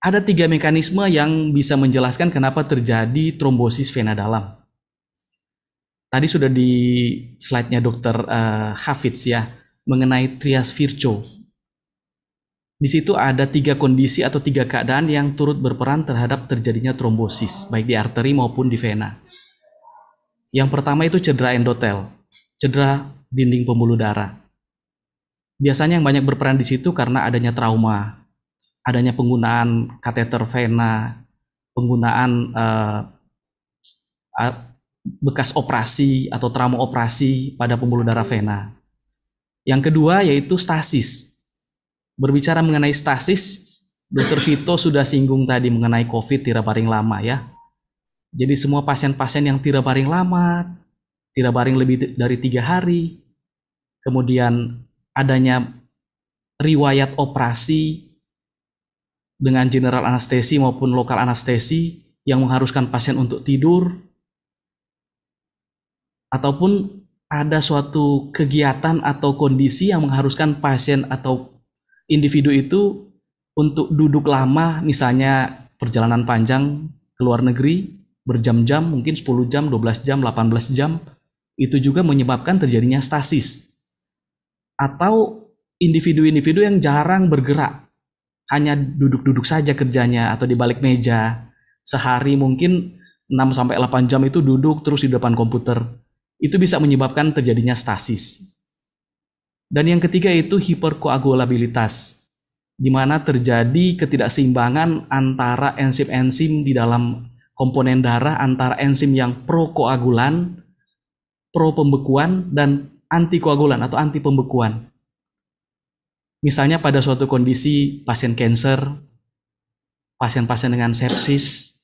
Ada 3 mekanisme yang bisa menjelaskan kenapa terjadi trombosis vena dalam. Tadi sudah di slide-nya Dr. Hafidz ya, mengenai trias Virchow. Di situ ada 3 kondisi atau 3 keadaan yang turut berperan terhadap terjadinya trombosis, baik di arteri maupun di vena. Yang pertama itu cedera endotel, cedera dinding pembuluh darah. Biasanya yang banyak berperan di situ karena adanya trauma, adanya penggunaan kateter vena, penggunaan bekas operasi atau trauma operasi pada pembuluh darah vena. Yang kedua yaitu stasis. Berbicara mengenai stasis, Dr. Vito sudah singgung tadi mengenai COVID tira baring lama ya. Jadi semua pasien-pasien yang tira baring lama, tira baring lebih dari 3 hari, kemudian adanya riwayat operasi dengan general anestesi maupun lokal anestesi yang mengharuskan pasien untuk tidur, ataupun ada suatu kegiatan atau kondisi yang mengharuskan pasien atau individu itu untuk duduk lama, misalnya perjalanan panjang ke luar negeri berjam-jam, mungkin 10 jam, 12 jam, 18 jam, itu juga menyebabkan terjadinya stasis. Atau individu-individu yang jarang bergerak, hanya duduk-duduk saja kerjanya atau di balik meja, sehari mungkin 6-8 jam itu duduk terus di depan komputer, itu bisa menyebabkan terjadinya stasis. Dan yang ketiga itu hiperkoagulabilitas, di mana terjadi ketidakseimbangan antara enzim-enzim di dalam komponen darah, antara enzim yang prokoagulan, pro pembekuan, dan antikoagulan atau anti pembekuan. Misalnya pada suatu kondisi pasien kanker, pasien-pasien dengan sepsis,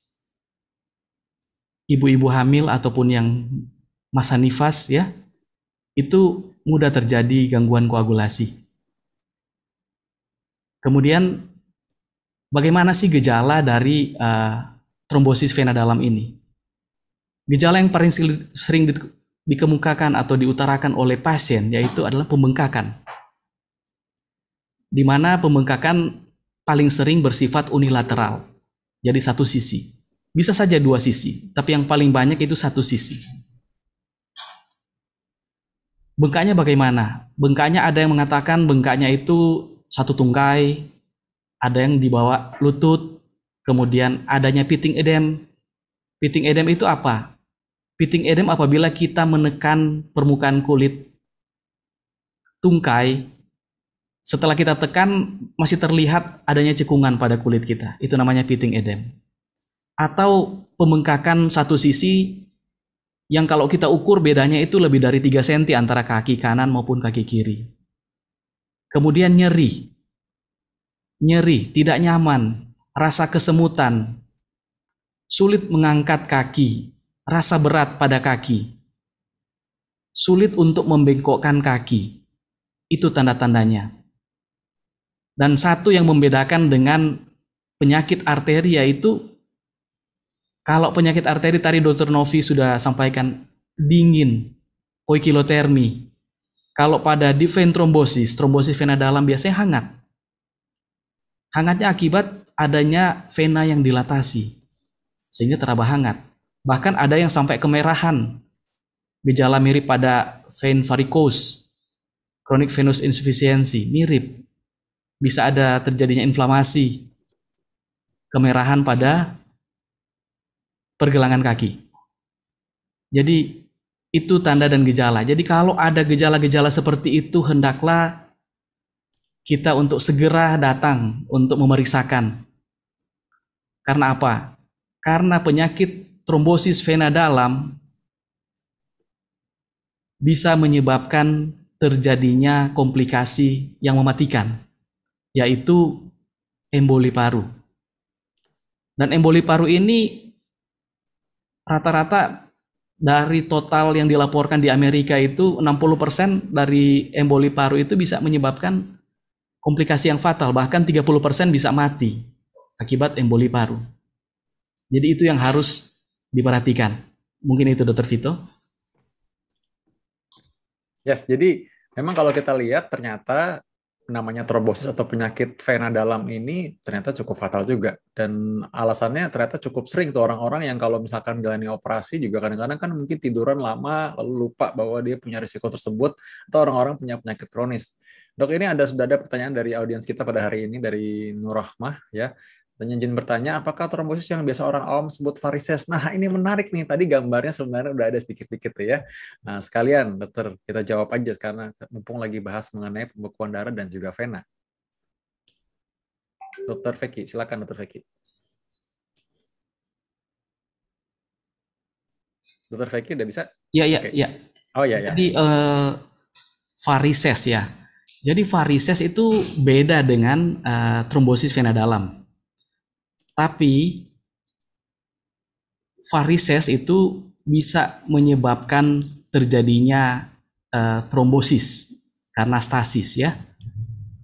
ibu-ibu hamil ataupun yang masa nifas ya, itu mudah terjadi gangguan koagulasi. Kemudian bagaimana sih gejala dari trombosis vena dalam ini? Gejala yang paling sering dikemukakan atau diutarakan oleh pasien yaitu adalah pembengkakan. Di mana pembengkakan paling sering bersifat unilateral. Jadi satu sisi. Bisa saja dua sisi, tapi yang paling banyak itu satu sisi. Bengkaknya bagaimana? Bengkaknya ada yang mengatakan bengkaknya itu satu tungkai, ada yang di bawah lutut, kemudian adanya pitting edem. Pitting edem itu apa? Pitting edem apabila kita menekan permukaan kulit tungkai, setelah kita tekan masih terlihat adanya cekungan pada kulit kita. Itu namanya pitting edem. Atau pembengkakan satu sisi yang kalau kita ukur bedanya itu lebih dari 3 cm antara kaki kanan maupun kaki kiri. Kemudian nyeri, tidak nyaman, rasa kesemutan, sulit mengangkat kaki, rasa berat pada kaki, sulit untuk membengkokkan kaki. Itu tanda-tandanya. Dan satu yang membedakan dengan penyakit arteri yaitu kalau penyakit arteri tadi Dr. Novi sudah sampaikan dingin, poikilotermi. Kalau pada deep vein trombosis vena dalam biasanya hangat. Hangatnya akibat adanya vena yang dilatasi sehingga teraba hangat. Bahkan ada yang sampai kemerahan. Gejala mirip pada vein varicose, chronic venous insufficiency, mirip. Bisa ada terjadinya inflamasi, kemerahan pada pergelangan kaki. Jadi itu tanda dan gejala. Jadi kalau ada gejala-gejala seperti itu, hendaklah kita untuk segera datang untuk memeriksakan. Karena apa? Karena penyakit trombosis vena dalam bisa menyebabkan terjadinya komplikasi yang mematikan, yaitu emboli paru. Dan emboli paru ini rata-rata dari total yang dilaporkan di Amerika itu 60% dari emboli paru itu bisa menyebabkan komplikasi yang fatal, bahkan 30% bisa mati akibat emboli paru. Jadi itu yang harus diperhatikan. Mungkin itu Dr. Vito. Yes, jadi memang kalau kita lihat ternyata namanya trombosis atau penyakit vena dalam ini ternyata cukup fatal juga, dan alasannya ternyata cukup sering tuh orang-orang yang kalau misalkan jalani operasi juga kadang-kadang kan mungkin tiduran lama lalu lupa bahwa dia punya risiko tersebut, atau orang-orang punya penyakit kronis. Dok, ini sudah ada pertanyaan dari audiens kita pada hari ini dari Nur Rahmah ya. Dan izin bertanya, apakah trombosis yang biasa orang awam sebut varises? Nah, ini menarik nih. Tadi gambarnya sebenarnya udah ada sedikit-sedikit ya. Nah, sekalian, dokter, kita jawab aja karena mumpung lagi bahas mengenai pembekuan darah dan juga vena. Dokter Veki, silakan Dokter Veki. Dokter Veki udah bisa? Iya. Oh iya. Jadi varises ya. Jadi varises itu beda dengan trombosis vena dalam. Tapi varises itu bisa menyebabkan terjadinya trombosis karena stasis ya.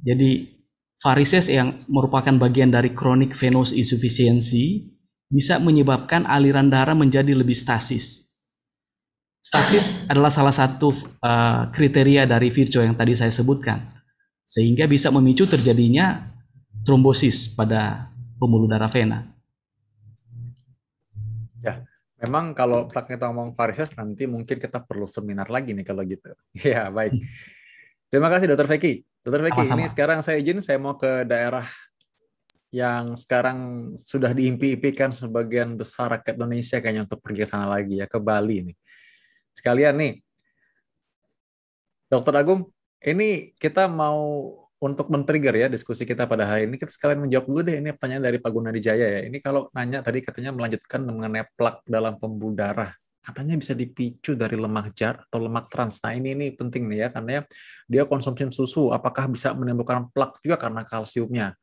Jadi varises yang merupakan bagian dari chronic venous insufficiency bisa menyebabkan aliran darah menjadi lebih stasis. Stasis adalah salah satu kriteria dari Virchow yang tadi saya sebutkan, sehingga bisa memicu terjadinya trombosis pada pembuluh darah vena. Ya, memang kalau kita ngomong varises nanti mungkin kita perlu seminar lagi nih kalau gitu. Ya, baik. Terima kasih Dokter Veki. Dokter Veki, ini sekarang saya mau ke daerah yang sekarang sudah diimpi-impikan sebagian besar rakyat Indonesia kayaknya untuk pergi ke sana lagi ya, ke Bali nih. Sekalian nih, Dokter Agung, ini kita mau untuk men-trigger ya diskusi kita pada hari ini, kita sekalian menjawab dulu deh ini pertanyaan dari Pak Gunadijaya ya. Ini kalau nanya tadi katanya melanjutkan mengenai plak dalam pembuluh darah. Katanya bisa dipicu dari lemak jar atau lemak trans. Nah ini penting nih ya, karena dia konsumsi susu. Apakah bisa menimbulkan plak juga karena kalsiumnya?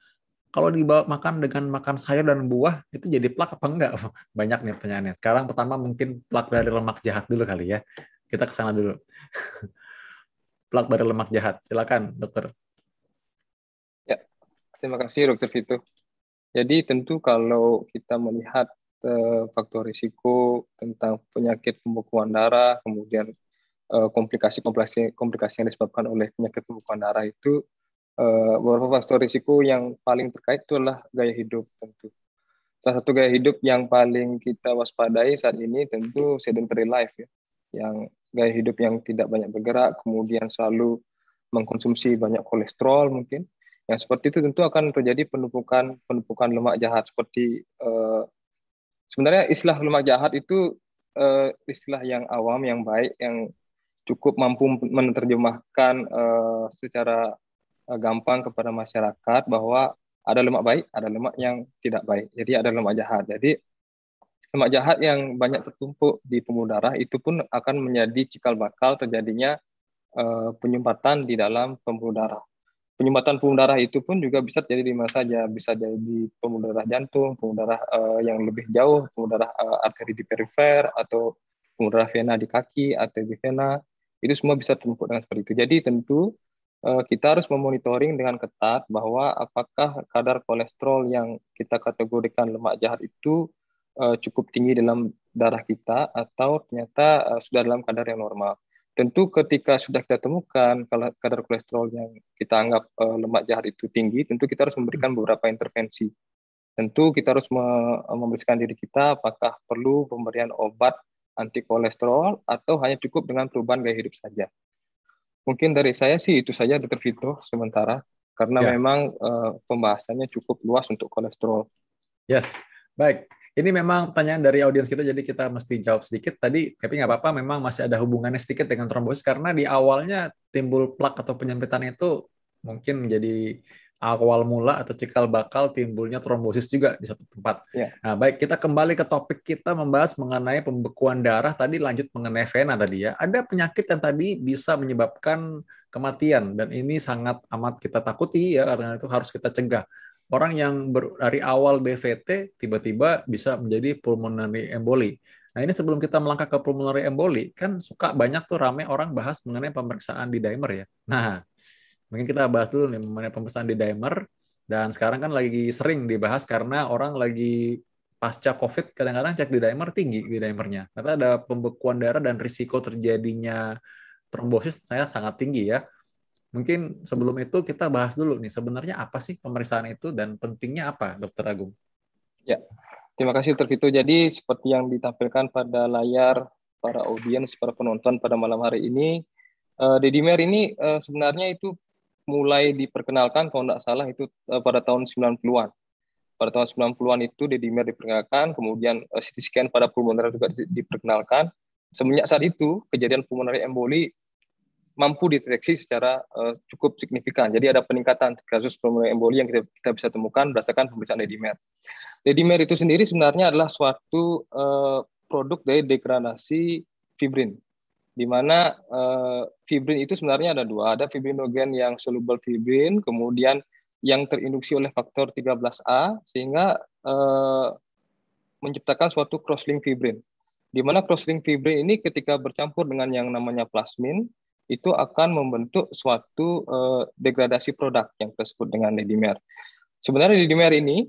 kalau dibawa makan dengan makan sayur dan buah, itu jadi plak apa enggak? Banyak nih pertanyaannya. Sekarang pertama mungkin plak dari lemak jahat dulu kali ya. Kita ke sana dulu. Plak dari lemak jahat. Silakan, dokter. Ya, terima kasih Dokter Vito. Jadi tentu kalau kita melihat faktor risiko tentang penyakit pembekuan darah, kemudian komplikasi yang disebabkan oleh penyakit pembekuan darah itu, beberapa faktor risiko yang paling terkait itu adalah gaya hidup tentu. Salah satu gaya hidup yang paling kita waspadai saat ini tentu sedentary life ya, yang gaya hidup yang tidak banyak bergerak, kemudian selalu mengkonsumsi banyak kolesterol mungkin. Yang seperti itu tentu akan terjadi penumpukan lemak jahat seperti sebenarnya istilah lemak jahat itu istilah yang awam, yang baik, yang cukup mampu menerjemahkan secara gampang kepada masyarakat bahwa ada lemak baik, ada lemak yang tidak baik. Jadi ada lemak jahat. Jadi lemak jahat yang banyak tertumpuk di pembuluh darah itu pun akan menjadi cikal bakal terjadinya penyumbatan di dalam pembuluh darah. Penyumbatan pembuluh darah itu pun juga bisa terjadi di mana saja, bisa jadi di pembuluh darah jantung, pembuluh darah yang lebih jauh, pembuluh darah arteri di perifer, atau pembuluh darah vena di kaki, arteri di vena, itu semua bisa tertumpuk dengan seperti itu. Jadi tentu kita harus memonitoring dengan ketat bahwa apakah kadar kolesterol yang kita kategorikan lemak jahat itu cukup tinggi dalam darah kita atau ternyata sudah dalam kadar yang normal. Tentu ketika sudah kita temukan kalau kadar kolesterol yang kita anggap lemak jahat itu tinggi, tentu kita harus memberikan beberapa intervensi. Tentu kita harus membersihkan diri kita apakah perlu pemberian obat anti kolesterol atau hanya cukup dengan perubahan gaya hidup saja. Mungkin dari saya sih itu saja Dr. Vito sementara, karena memang pembahasannya cukup luas untuk kolesterol. Yes, baik. Ini memang pertanyaan dari audiens kita, jadi kita mesti jawab sedikit tadi, tapi nggak apa-apa, memang masih ada hubungannya sedikit dengan trombosis, karena di awalnya timbul plak atau penyempitan itu mungkin menjadi awal mula atau cikal bakal timbulnya trombosis juga di satu tempat. Ya. Nah, baik, kita kembali ke topik kita membahas mengenai pembekuan darah, tadi lanjut mengenai vena tadi ya. Ada penyakit yang tadi bisa menyebabkan kematian, dan ini sangat amat kita takuti ya, karena itu harus kita cegah. Orang yang dari awal BVT tiba-tiba bisa menjadi pulmonary emboli. Nah, ini sebelum kita melangkah ke pulmonary emboli, kan suka banyak tuh rame orang bahas mengenai pemeriksaan di dimer ya. Nah, mungkin kita bahas dulu nih mengenai pemeriksaan di dimer, dan sekarang kan lagi sering dibahas karena orang lagi pasca COVID kadang-kadang cek di dimer tinggi di dimernya. Ternyata ada pembekuan darah dan risiko terjadinya trombosis saya sangat tinggi ya. Mungkin sebelum itu kita bahas dulu nih, sebenarnya apa sih pemeriksaan itu dan pentingnya apa, Dokter Agung? Ya, terima kasih Dr. Vito. Jadi seperti yang ditampilkan pada layar para audiens, para penonton pada malam hari ini, D-dimer ini sebenarnya itu mulai diperkenalkan kalau tidak salah itu pada tahun 90-an. Pada tahun 90-an itu D-dimer diperkenalkan, kemudian CT scan pada pulmoner juga diperkenalkan. Semenjak saat itu, kejadian pulmonary emboli mampu dideteksi secara cukup signifikan. Jadi ada peningkatan kasus pulmonary emboli yang kita bisa temukan berdasarkan pemeriksaan D-dimer. D-dimer itu sendiri sebenarnya adalah suatu produk dari degradasi fibrin, di mana fibrin itu sebenarnya ada dua, ada fibrinogen yang soluble fibrin, kemudian yang terinduksi oleh faktor 13A, sehingga menciptakan suatu cross-link fibrin, di mana cross-link fibrin ini ketika bercampur dengan yang namanya plasmin, itu akan membentuk suatu degradasi produk yang tersebut dengan D-dimer. Sebenarnya D-dimer ini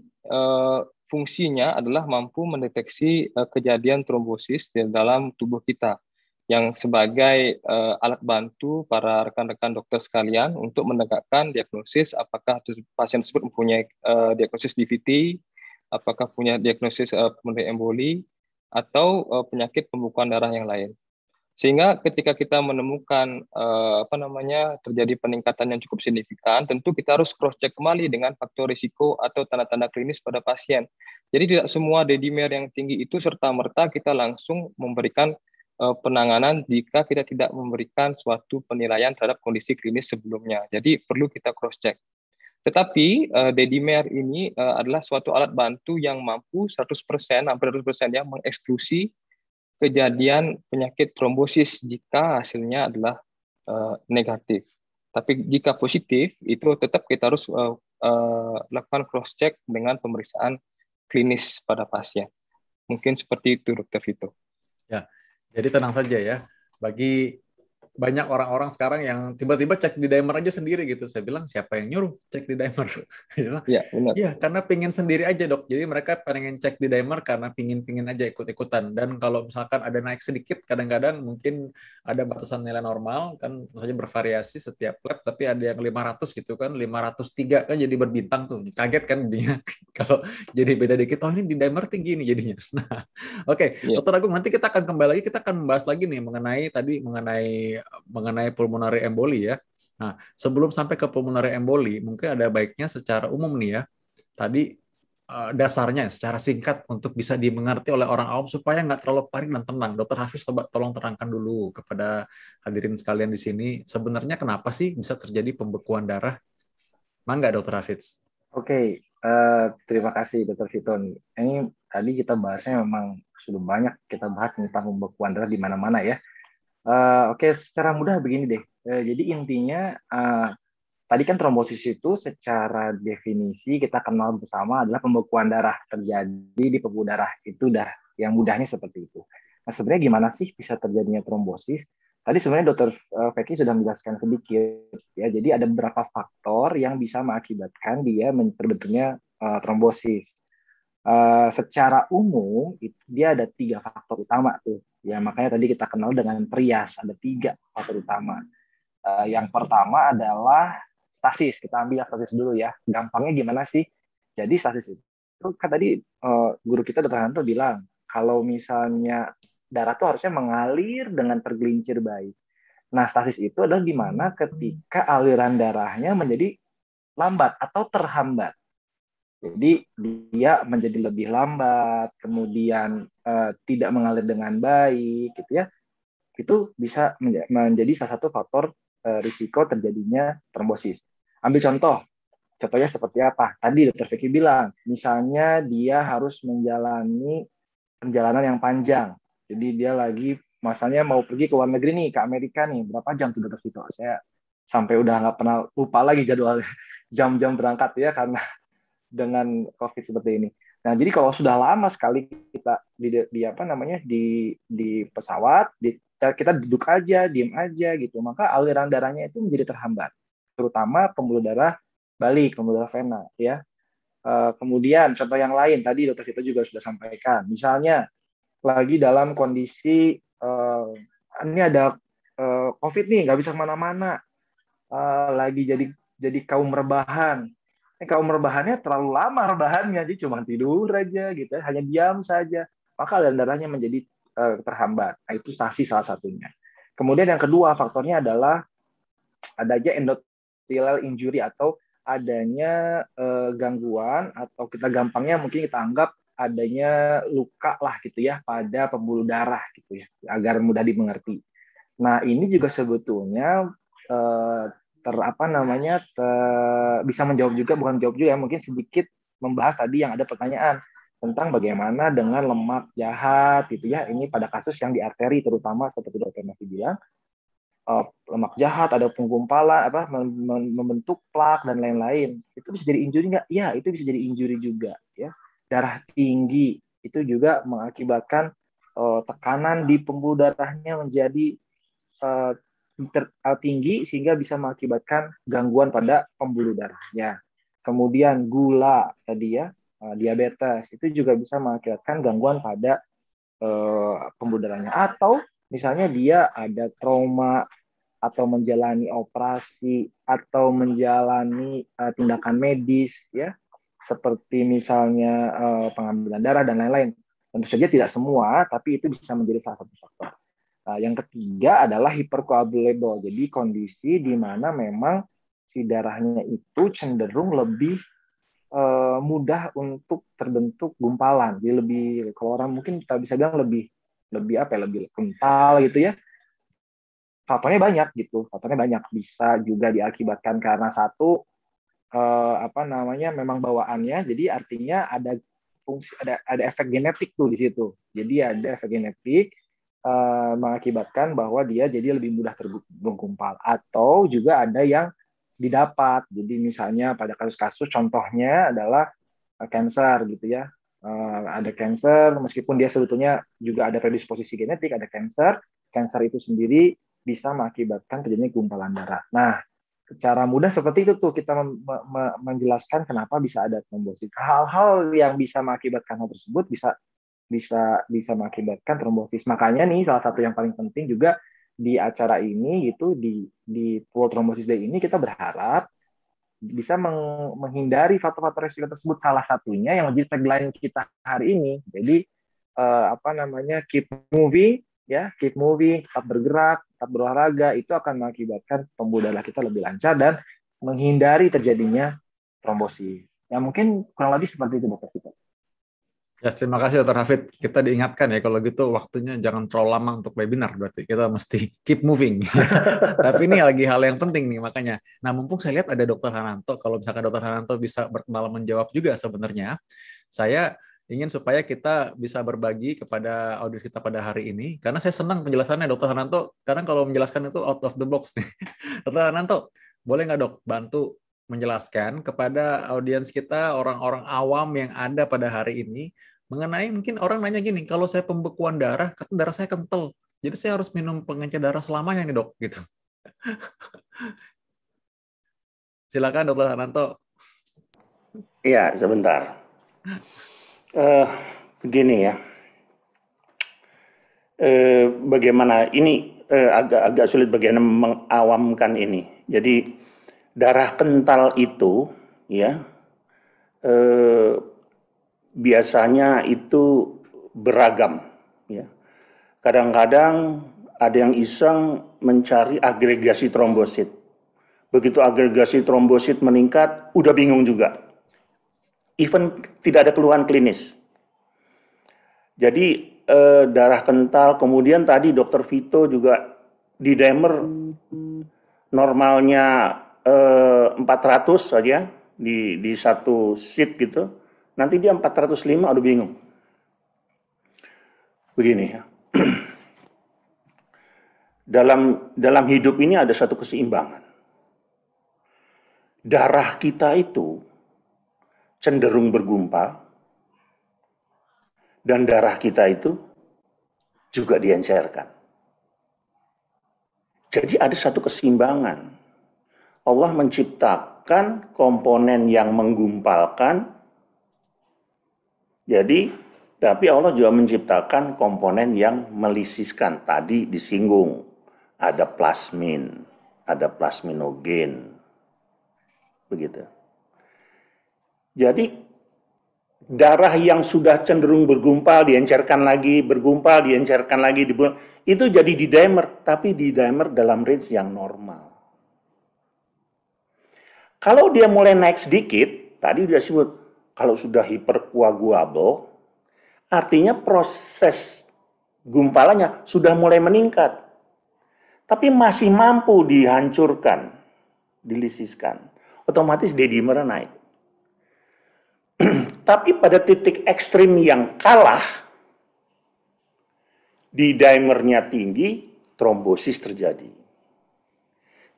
fungsinya adalah mampu mendeteksi kejadian trombosis di dalam tubuh kita, yang sebagai alat bantu para rekan-rekan dokter sekalian untuk menegakkan diagnosis apakah pasien tersebut mempunyai diagnosis DVT, apakah punya diagnosis pulmonary emboli, atau penyakit pembekuan darah yang lain. Sehingga ketika kita menemukan terjadi peningkatan yang cukup signifikan, tentu kita harus cross check kembali dengan faktor risiko atau tanda-tanda klinis pada pasien. Jadi tidak semua D-dimer yang tinggi itu serta-merta kita langsung memberikan penanganan jika kita tidak memberikan suatu penilaian terhadap kondisi klinis sebelumnya. Jadi perlu kita cross check. Tetapi D-dimer ini adalah suatu alat bantu yang mampu 100%, hampir 100% ya, mengeksklusi kejadian penyakit trombosis jika hasilnya adalah negatif. Tapi jika positif, itu tetap kita harus lakukan cross check dengan pemeriksaan klinis pada pasien. Mungkin seperti itu, Dr. Vito. Ya, jadi tenang saja ya. Bagi banyak orang-orang sekarang yang tiba-tiba cek di dimer aja sendiri gitu. Saya bilang, siapa yang nyuruh cek di dimer? Dia bilang, Ya, benar. iya, karena pingin sendiri aja, Dok. Jadi mereka pengen cek di dimer karena pingin aja ikut-ikutan. Dan kalau misalkan ada naik sedikit, kadang-kadang mungkin ada batasan nilai normal, kan tentu saja bervariasi setiap lab, tapi ada yang 500 gitu kan, 503 kan jadi berbintang tuh. Kaget kan dia kalau jadi beda dikit, oh ini di dimer tinggi nih jadinya. Nah, oke, Ya. Dokter Agung, nanti kita akan kembali lagi, kita akan membahas lagi nih mengenai pulmonary emboli ya. Nah, sebelum sampai ke pulmonary emboli, mungkin ada baiknya secara umum nih ya. Tadi dasarnya secara singkat untuk bisa dimengerti oleh orang awam supaya nggak terlalu panik dan tenang. Dokter Hafiz, tolong terangkan dulu kepada hadirin sekalian di sini, sebenarnya kenapa sih bisa terjadi pembekuan darah? Mangga, Dokter Hafiz. Oke, terima kasih Dr. Fiton. Ini tadi kita bahasnya memang sudah banyak kita bahas tentang pembekuan darah di mana-mana ya. Oke, secara mudah begini deh. Jadi intinya tadi kan trombosis itu secara definisi kita kenal bersama adalah pembekuan darah terjadi di pembuluh darah. Itu dah yang mudahnya seperti itu. Nah, sebenarnya gimana sih bisa terjadinya trombosis? Tadi sebenarnya Dr. Feki sudah menjelaskan sedikit ya. Jadi ada beberapa faktor yang bisa mengakibatkan dia terbentuknya trombosis. Secara umum dia ada 3 faktor utama tuh. Ya makanya tadi kita kenal dengan trias, ada 3 faktor utama. Yang pertama adalah stasis. Kita ambil stasis dulu ya. Gampangnya gimana sih? Jadi stasis itu kan tadi guru kita Dr. Hanto bilang kalau misalnya darah tuh harusnya mengalir dengan tergelincir baik. Nah, stasis itu adalah di mana ketika aliran darahnya menjadi lambat atau terhambat. Jadi dia menjadi lebih lambat, kemudian tidak mengalir dengan baik, gitu ya. Itu bisa menjadi salah satu faktor risiko terjadinya trombosis. Ambil contohnya seperti apa? Tadi Dr. Vicky bilang, misalnya dia harus menjalani perjalanan yang panjang. Jadi dia lagi, misalnya mau pergi ke luar negeri nih, ke Amerika nih, berapa jam tuh Dr. Vito? Saya sampai udah nggak pernah lupa lagi jadwal jam-jam berangkat ya, karena dengan COVID seperti ini. Nah, jadi kalau sudah lama sekali kita di apa namanya di pesawat, kita duduk aja, diem aja gitu, maka aliran darahnya itu menjadi terhambat, terutama pembuluh darah balik, pembuluh darah vena, ya. Kemudian contoh yang lain tadi Dokter Vito juga sudah sampaikan, misalnya lagi dalam kondisi ini ada COVID nih, nggak bisa kemana-mana, lagi jadi kaum rebahan. Kaum rebahannya terlalu lama rebahannya, jadi cuma tidur aja gitu, hanya diam saja, maka aliran darahnya menjadi terhambat. Nah, itu stasis salah satunya. Kemudian yang kedua faktornya adalah adanya endothelial injury atau adanya gangguan, atau kita gampangnya mungkin kita anggap adanya luka lah gitu ya pada pembuluh darah gitu ya, agar mudah dimengerti. Nah, ini juga sebetulnya bisa menjawab juga, bukan jawab juga ya, mungkin sedikit membahas tadi yang ada pertanyaan tentang bagaimana dengan lemak jahat gitu ya. Ini pada kasus yang di arteri terutama seperti Dr. Nafi bilang, lemak jahat, ada penggumpalan, membentuk plak dan lain-lain. Itu bisa jadi injury nggak? Ya, itu bisa jadi injury juga ya. Darah tinggi itu juga mengakibatkan tekanan di pembuluh darahnya menjadi tinggi sehingga bisa mengakibatkan gangguan pada pembuluh darahnya. Kemudian gula tadi ya, diabetes itu juga bisa mengakibatkan gangguan pada pembuluh darahnya. Atau misalnya dia ada trauma atau menjalani operasi atau menjalani tindakan medis ya, seperti misalnya pengambilan darah dan lain-lain. Tentu saja tidak semua, tapi itu bisa menjadi salah satu faktor. Nah, yang ketiga adalah hypercoagulable. Jadi kondisi di mana memang si darahnya itu cenderung lebih mudah untuk terbentuk gumpalan. Jadi lebih, kalau orang mungkin kita bisa bilang lebih kental gitu ya. Faktornya banyak gitu. Faktornya banyak. Bisa juga diakibatkan karena satu memang bawaannya. Jadi artinya ada efek genetik tuh di situ. Jadi ada efek genetik mengakibatkan bahwa dia jadi lebih mudah tergumpal, atau juga ada yang didapat. Jadi misalnya pada kasus-kasus contohnya adalah cancer gitu ya. Ada cancer meskipun dia sebetulnya juga ada predisposisi genetik, ada cancer. Cancer itu sendiri bisa mengakibatkan terjadinya gumpalan darah. Nah, secara mudah seperti itu tuh kita menjelaskan kenapa bisa ada trombosis. Hal-hal yang bisa mengakibatkan hal tersebut bisa bisa mengakibatkan trombosis. Makanya nih salah satu yang paling penting juga di acara ini gitu di World Thrombosis Day ini kita berharap bisa menghindari faktor-faktor risiko tersebut. Salah satunya yang menjadi tagline kita hari ini. Jadi keep moving ya, keep moving, tetap bergerak, tetap berolahraga, itu akan mengakibatkan pembuluh darah kita lebih lancar dan menghindari terjadinya trombosis. Ya mungkin kurang lebih seperti itu Dokter Vito. Ya, terima kasih Dr. Hafid. Kita diingatkan ya kalau gitu waktunya jangan terlalu lama untuk webinar, berarti kita mesti keep moving. Tapi ini lagi hal yang penting nih makanya. Nah, mumpung saya lihat ada Dr. Hananto, kalau misalkan Dr. Hananto bisa berkenalan menjawab juga sebenarnya, saya ingin supaya kita bisa berbagi kepada audiens kita pada hari ini, karena saya senang penjelasannya Dr. Hananto, karena kalau menjelaskan itu out of the box nih. Dr. Hananto, boleh nggak dok bantu menjelaskan kepada audiens kita, orang-orang awam yang ada pada hari ini, mengenai mungkin orang nanya gini, kalau saya pembekuan darah, darah saya kental, jadi saya harus minum pengencer darah selamanya nih dok, gitu. Silakan Dr. Hananto. Iya, sebentar. Begini ya, bagaimana ini agak sulit bagaimana mengawamkan ini. Jadi darah kental itu ya biasanya itu beragam. Ya. Kadang-kadang ada yang iseng mencari agregasi trombosit. Begitu agregasi trombosit meningkat, udah bingung juga. Even tidak ada keluhan klinis. Jadi darah kental, kemudian tadi Dr. Vito juga di dimer normalnya 400 saja di satu sheet gitu. Nanti dia 405 udah bingung. Begini ya. dalam hidup ini ada satu keseimbangan. Darah kita itu cenderung bergumpal, dan darah kita itu juga diencerkan. Jadi ada satu keseimbangan. Allah menciptakan komponen yang menggumpalkan, tapi Allah juga menciptakan komponen yang melisiskan. Tadi disinggung, ada plasmin, ada plasminogen, begitu. Jadi darah yang sudah cenderung bergumpal, diencerkan lagi, bergumpal, diencerkan lagi, itu jadi D-dimer, tapi D-dimer dalam range yang normal. Kalau dia mulai naik sedikit, tadi sudah sebut, kalau sudah hiperkoagulable, artinya proses gumpalannya sudah mulai meningkat, tapi masih mampu dihancurkan, dilisiskan, otomatis D-dimer naik. Tapi pada titik ekstrim yang kalah, D-dimernya tinggi, trombosis terjadi.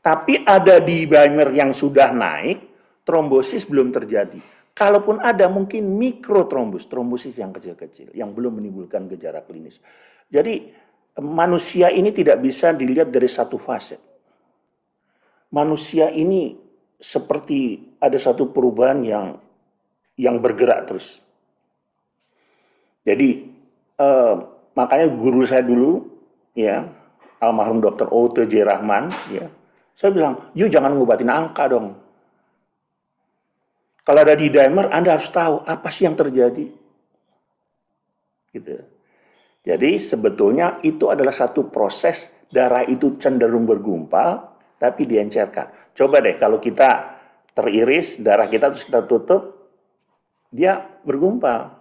Tapi ada D-dimer yang sudah naik, trombosis belum terjadi. Kalaupun ada, mungkin trombosis yang kecil-kecil, yang belum menimbulkan gejala klinis. Jadi, manusia ini tidak bisa dilihat dari satu fase. Manusia ini seperti ada satu perubahan yang bergerak terus. Jadi makanya guru saya dulu, ya almarhum Dr. Ote J. Rahman, ya saya bilang, yuk jangan ngobatin angka dong. Kalau ada D-dimer, Anda harus tahu apa sih yang terjadi. Gitu. Jadi sebetulnya itu adalah satu proses darah itu cenderung bergumpal, tapi diencerkan. Coba deh kalau kita teriris darah kita terus kita tutup, dia bergumpal.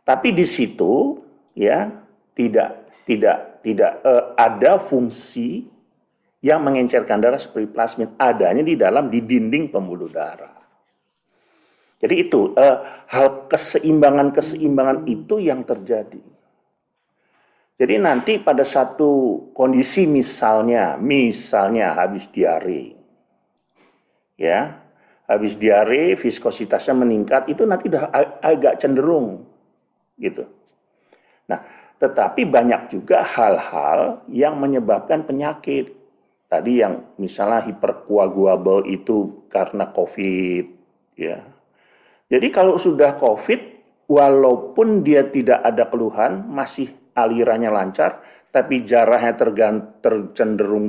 Tapi di situ ya tidak ada fungsi yang mengencerkan darah seperti plasmin, adanya di dinding pembuluh darah. Jadi itu hal keseimbangan itu yang terjadi. Jadi nanti pada satu kondisi misalnya habis diare, ya. Habis diare, viskositasnya meningkat, itu nanti udah agak cenderung gitu. Nah, tetapi banyak juga hal-hal yang menyebabkan penyakit. Tadi yang misalnya hipercoagulable itu karena COVID, ya. Jadi kalau sudah COVID, walaupun dia tidak ada keluhan, masih alirannya lancar, tapi jarahnya tercenderung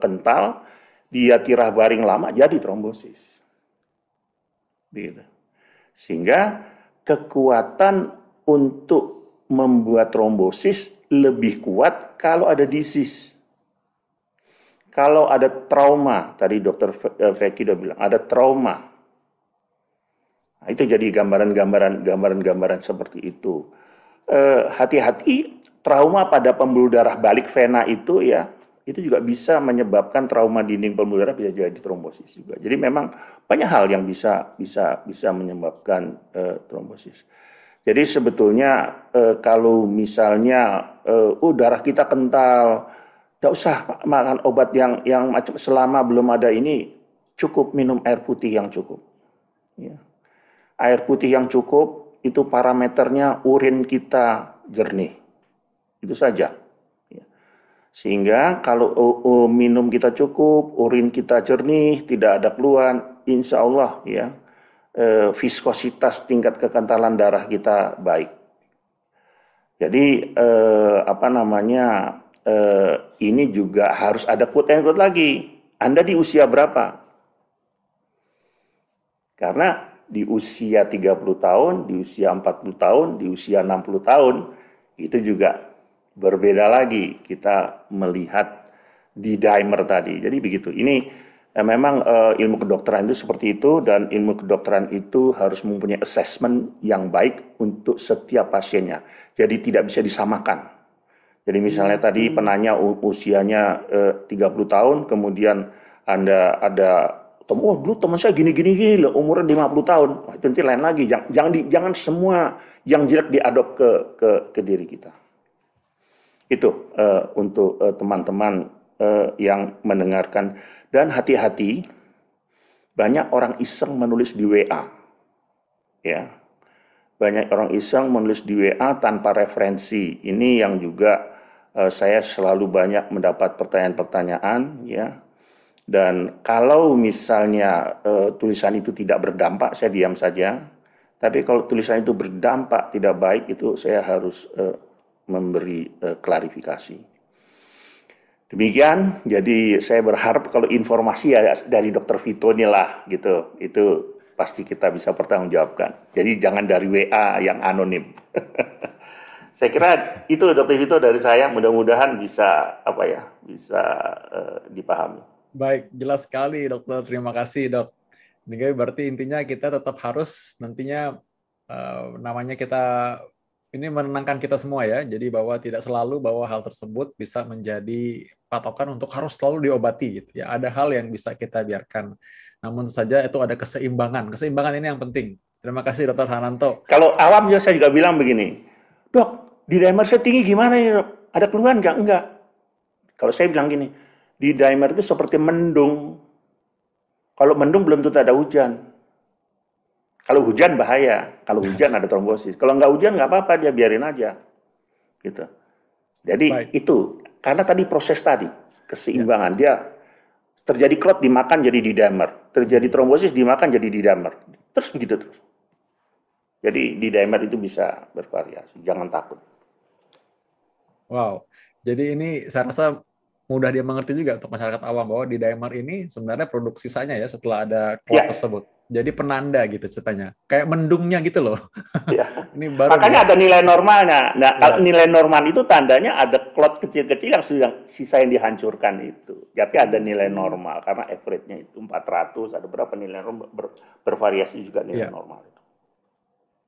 kental, dia tirah baring lama, jadi trombosis. Gitu. Sehingga kekuatan untuk membuat trombosis lebih kuat kalau ada disease. Kalau ada trauma, tadi Dr. Feki udah bilang, ada trauma. Nah, itu jadi gambaran seperti itu. Hati-hati, trauma pada pembuluh darah balik vena itu ya, itu juga bisa menyebabkan trauma dinding pembuluh darah, bisa jadi trombosis juga. Jadi memang banyak hal yang bisa menyebabkan trombosis. Jadi sebetulnya kalau misalnya darah kita kental, tidak usah makan obat yang macam, selama belum ada ini, cukup minum air putih yang cukup. Ya. Air putih yang cukup itu parameternya urin kita jernih. Itu saja. Ya. Sehingga kalau minum kita cukup, urin kita jernih, tidak ada keluhan, insya Allah ya viskositas tingkat kekentalan darah kita baik. Jadi ini juga harus ada quote and quote lagi. Anda di usia berapa? Karena di usia 30 tahun, di usia 40 tahun, di usia 60 tahun, itu juga berbeda lagi kita melihat di dimer tadi. Jadi begitu. Ini memang ilmu kedokteran itu seperti itu, dan ilmu kedokteran itu harus mempunyai assessment yang baik untuk setiap pasiennya. Jadi tidak bisa disamakan. Jadi misalnya tadi penanya usianya 30 tahun, kemudian Anda ada dulu teman saya gini loh, umurnya 50 tahun. Wah, itu nanti lain lagi. Jangan semua yang jelek diadop ke diri kita. Itu untuk teman-teman yang mendengarkan. Dan hati-hati, banyak orang iseng menulis di WA. Ya. Banyak orang iseng menulis di WA tanpa referensi. Ini yang juga saya selalu banyak mendapat pertanyaan-pertanyaan, ya. Dan kalau misalnya tulisan itu tidak berdampak, saya diam saja. Tapi kalau tulisan itu berdampak tidak baik, itu saya harus memberi klarifikasi. Demikian, jadi saya berharap kalau informasi ya dari Dr. Vito inilah gitu, itu pasti kita bisa pertanggungjawabkan. Jadi jangan dari WA yang anonim. Saya kira itu Dr. Vito dari saya, mudah-mudahan bisa dipahami. Baik, jelas sekali dokter. Terima kasih dok. Ini berarti intinya kita tetap harus nantinya namanya kita ini menenangkan kita semua ya. Jadi bahwa tidak selalu bahwa hal tersebut bisa menjadi patokan untuk harus selalu diobati gitu ya. Ada hal yang bisa kita biarkan. Namun saja itu ada keseimbangan. Keseimbangan ini yang penting. Terima kasih Dr. Hananto. Kalau awam saya juga bilang begini, dok, di dimer saya tinggi gimana ya dok? Ada keluhan nggak? Enggak. Kalau saya bilang gini, di dimer itu seperti mendung. Kalau mendung belum tentu ada hujan. Kalau hujan bahaya. Kalau hujan ada trombosis. Kalau nggak hujan nggak apa-apa, dia biarin aja. Gitu. Jadi itu karena tadi proses tadi keseimbangan dia terjadi clot dimakan jadi di dimer, terjadi trombosis dimakan jadi di dimer. Terus begitu terus. Jadi di dimer itu bisa bervariasi. Jangan takut. Wow. Jadi ini saya rasa mudah dia mengerti juga untuk masyarakat awam bahwa di dimer ini sebenarnya produk sisanya ya setelah ada clot tersebut. Jadi penanda gitu ceritanya. Kayak mendungnya gitu loh. Ya. Ini baru makanya ada nilai normalnya. Nah, nilai normal itu tandanya ada clot kecil-kecil yang sudah sisa yang dihancurkan itu. Tapi ada nilai normal karena average-nya itu 400, ada berapa nilai normal bervariasi juga nilai normal itu.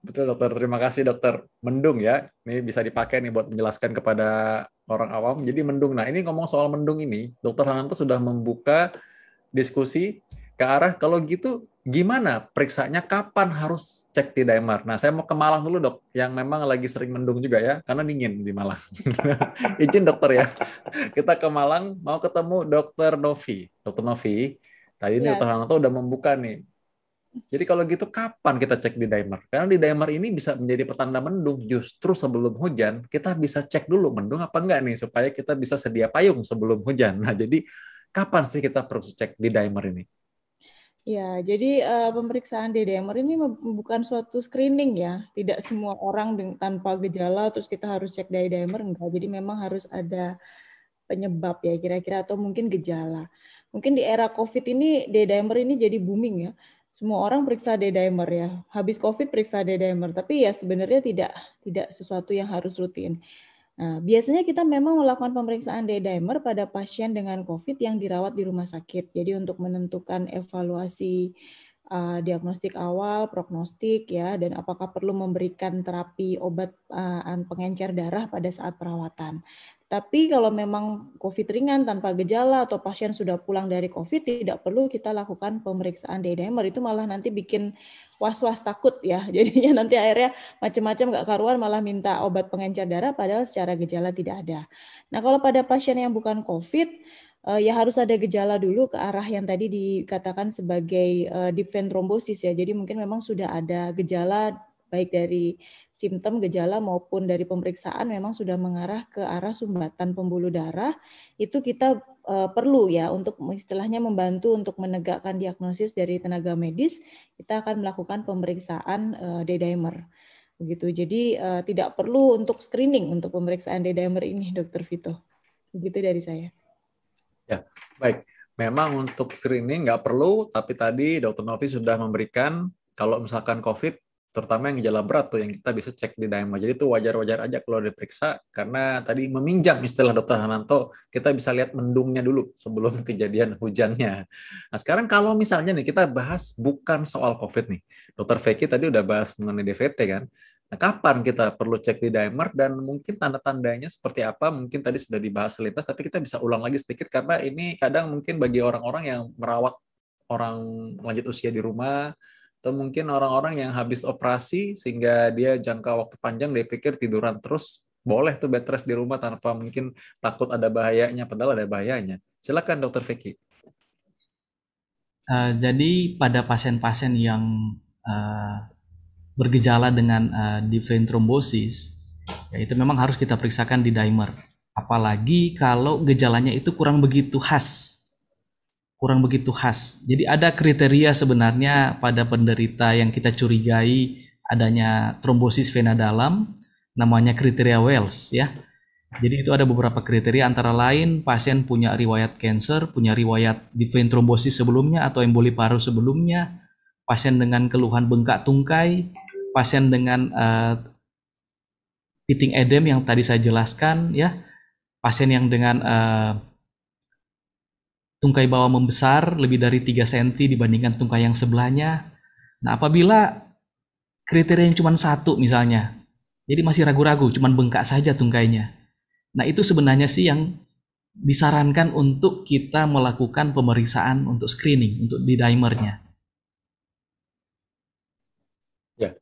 Betul dokter, terima kasih dokter. Mendung ya, ini bisa dipakai nih buat menjelaskan kepada orang awam. Jadi mendung. Nah ini ngomong soal mendung ini, dokter Hananto sudah membuka diskusi ke arah kalau gitu gimana periksanya, kapan harus cek di dimer. Nah saya mau ke Malang dulu dok, yang memang lagi sering mendung juga ya, karena dingin di Malang. Izin dokter ya, kita ke Malang mau ketemu dokter Novi. Dokter Novi, Tadi ini Ya, Dr. Hananto udah membuka nih. Jadi kalau gitu kapan kita cek di dimer? Karena di dimer ini bisa menjadi petanda mendung. Justru sebelum hujan kita bisa cek dulu mendung apa enggak nih supaya kita bisa sedia payung sebelum hujan. Nah, jadi kapan sih kita perlu cek di dimer ini? ya, jadi pemeriksaan D-dimer ini bukan suatu screening ya. Tidak semua orang tanpa gejala terus kita harus cek D-dimer, enggak. Jadi memang harus ada penyebab ya kira-kira atau mungkin gejala. Mungkin di era COVID ini D-dimer ini jadi booming ya. Semua orang periksa D-dimer ya. Habis COVID periksa D-dimer, tapi ya sebenarnya tidak sesuatu yang harus rutin. Nah, biasanya kita memang melakukan pemeriksaan D-dimer pada pasien dengan COVID yang dirawat di rumah sakit. Jadi untuk menentukan evaluasi diagnostik awal, prognostik ya, dan apakah perlu memberikan terapi obat pengencer darah pada saat perawatan. Tapi kalau memang COVID ringan tanpa gejala atau pasien sudah pulang dari COVID, tidak perlu kita lakukan pemeriksaan D-dimer. Itu malah nanti bikin was-was takut ya. Jadinya nanti akhirnya macam-macam nggak karuan malah minta obat pengencer darah padahal secara gejala tidak ada. Nah kalau pada pasien yang bukan COVID, ya harus ada gejala dulu ke arah yang tadi dikatakan sebagai deep vein thrombosis ya. Jadi mungkin memang sudah ada gejala baik dari simptom gejala maupun dari pemeriksaan memang sudah mengarah ke arah sumbatan pembuluh darah. Itu kita perlu ya untuk istilahnya membantu untuk menegakkan diagnosis dari tenaga medis. Kita akan melakukan pemeriksaan D-dimer. Begitu. Jadi tidak perlu untuk screening untuk pemeriksaan D-dimer ini, Dr. Vito. Begitu dari saya. Ya, baik. Memang untuk screening nggak perlu, tapi tadi Dr. Novi sudah memberikan kalau misalkan COVID, terutama yang gejala berat tuh yang kita bisa cek di dimer. Jadi itu wajar-wajar aja kalau diperiksa karena tadi meminjam istilah Dr. Hananto, kita bisa lihat mendungnya dulu sebelum kejadian hujannya. Nah, sekarang kalau misalnya nih kita bahas bukan soal COVID nih. Dr. Vicky tadi udah bahas mengenai DVT kan. Nah, kapan kita perlu cek di dimer dan mungkin tanda-tandanya seperti apa? Mungkin tadi sudah dibahas selintas, tapi kita bisa ulang lagi sedikit karena ini kadang mungkin bagi orang-orang yang merawat orang lanjut usia di rumah atau mungkin orang-orang yang habis operasi sehingga dia jangka waktu panjang dia pikir tiduran terus boleh tuh bed rest di rumah tanpa mungkin takut ada bahayanya, padahal ada bahayanya. Silakan Dokter Vicky. Jadi pada pasien-pasien yang bergejala dengan deep vein thrombosis, ya itu memang harus kita periksakan di dimer. Apalagi kalau gejalanya itu kurang begitu khas. Jadi ada kriteria sebenarnya pada penderita yang kita curigai adanya trombosis vena dalam, namanya kriteria Wells ya. Jadi itu ada beberapa kriteria antara lain pasien punya riwayat cancer, punya riwayat deep vein thrombosis sebelumnya atau emboli paru sebelumnya, pasien dengan keluhan bengkak tungkai, pasien dengan pitting edem yang tadi saya jelaskan ya, pasien yang dengan tungkai bawah membesar lebih dari 3 cm dibandingkan tungkai yang sebelahnya. Nah, apabila kriteria yang cuma satu misalnya, jadi masih ragu-ragu, cuma bengkak saja tungkainya. Nah, itu sebenarnya sih yang disarankan untuk kita melakukan pemeriksaan untuk screening, untuk di dimernya. Ya,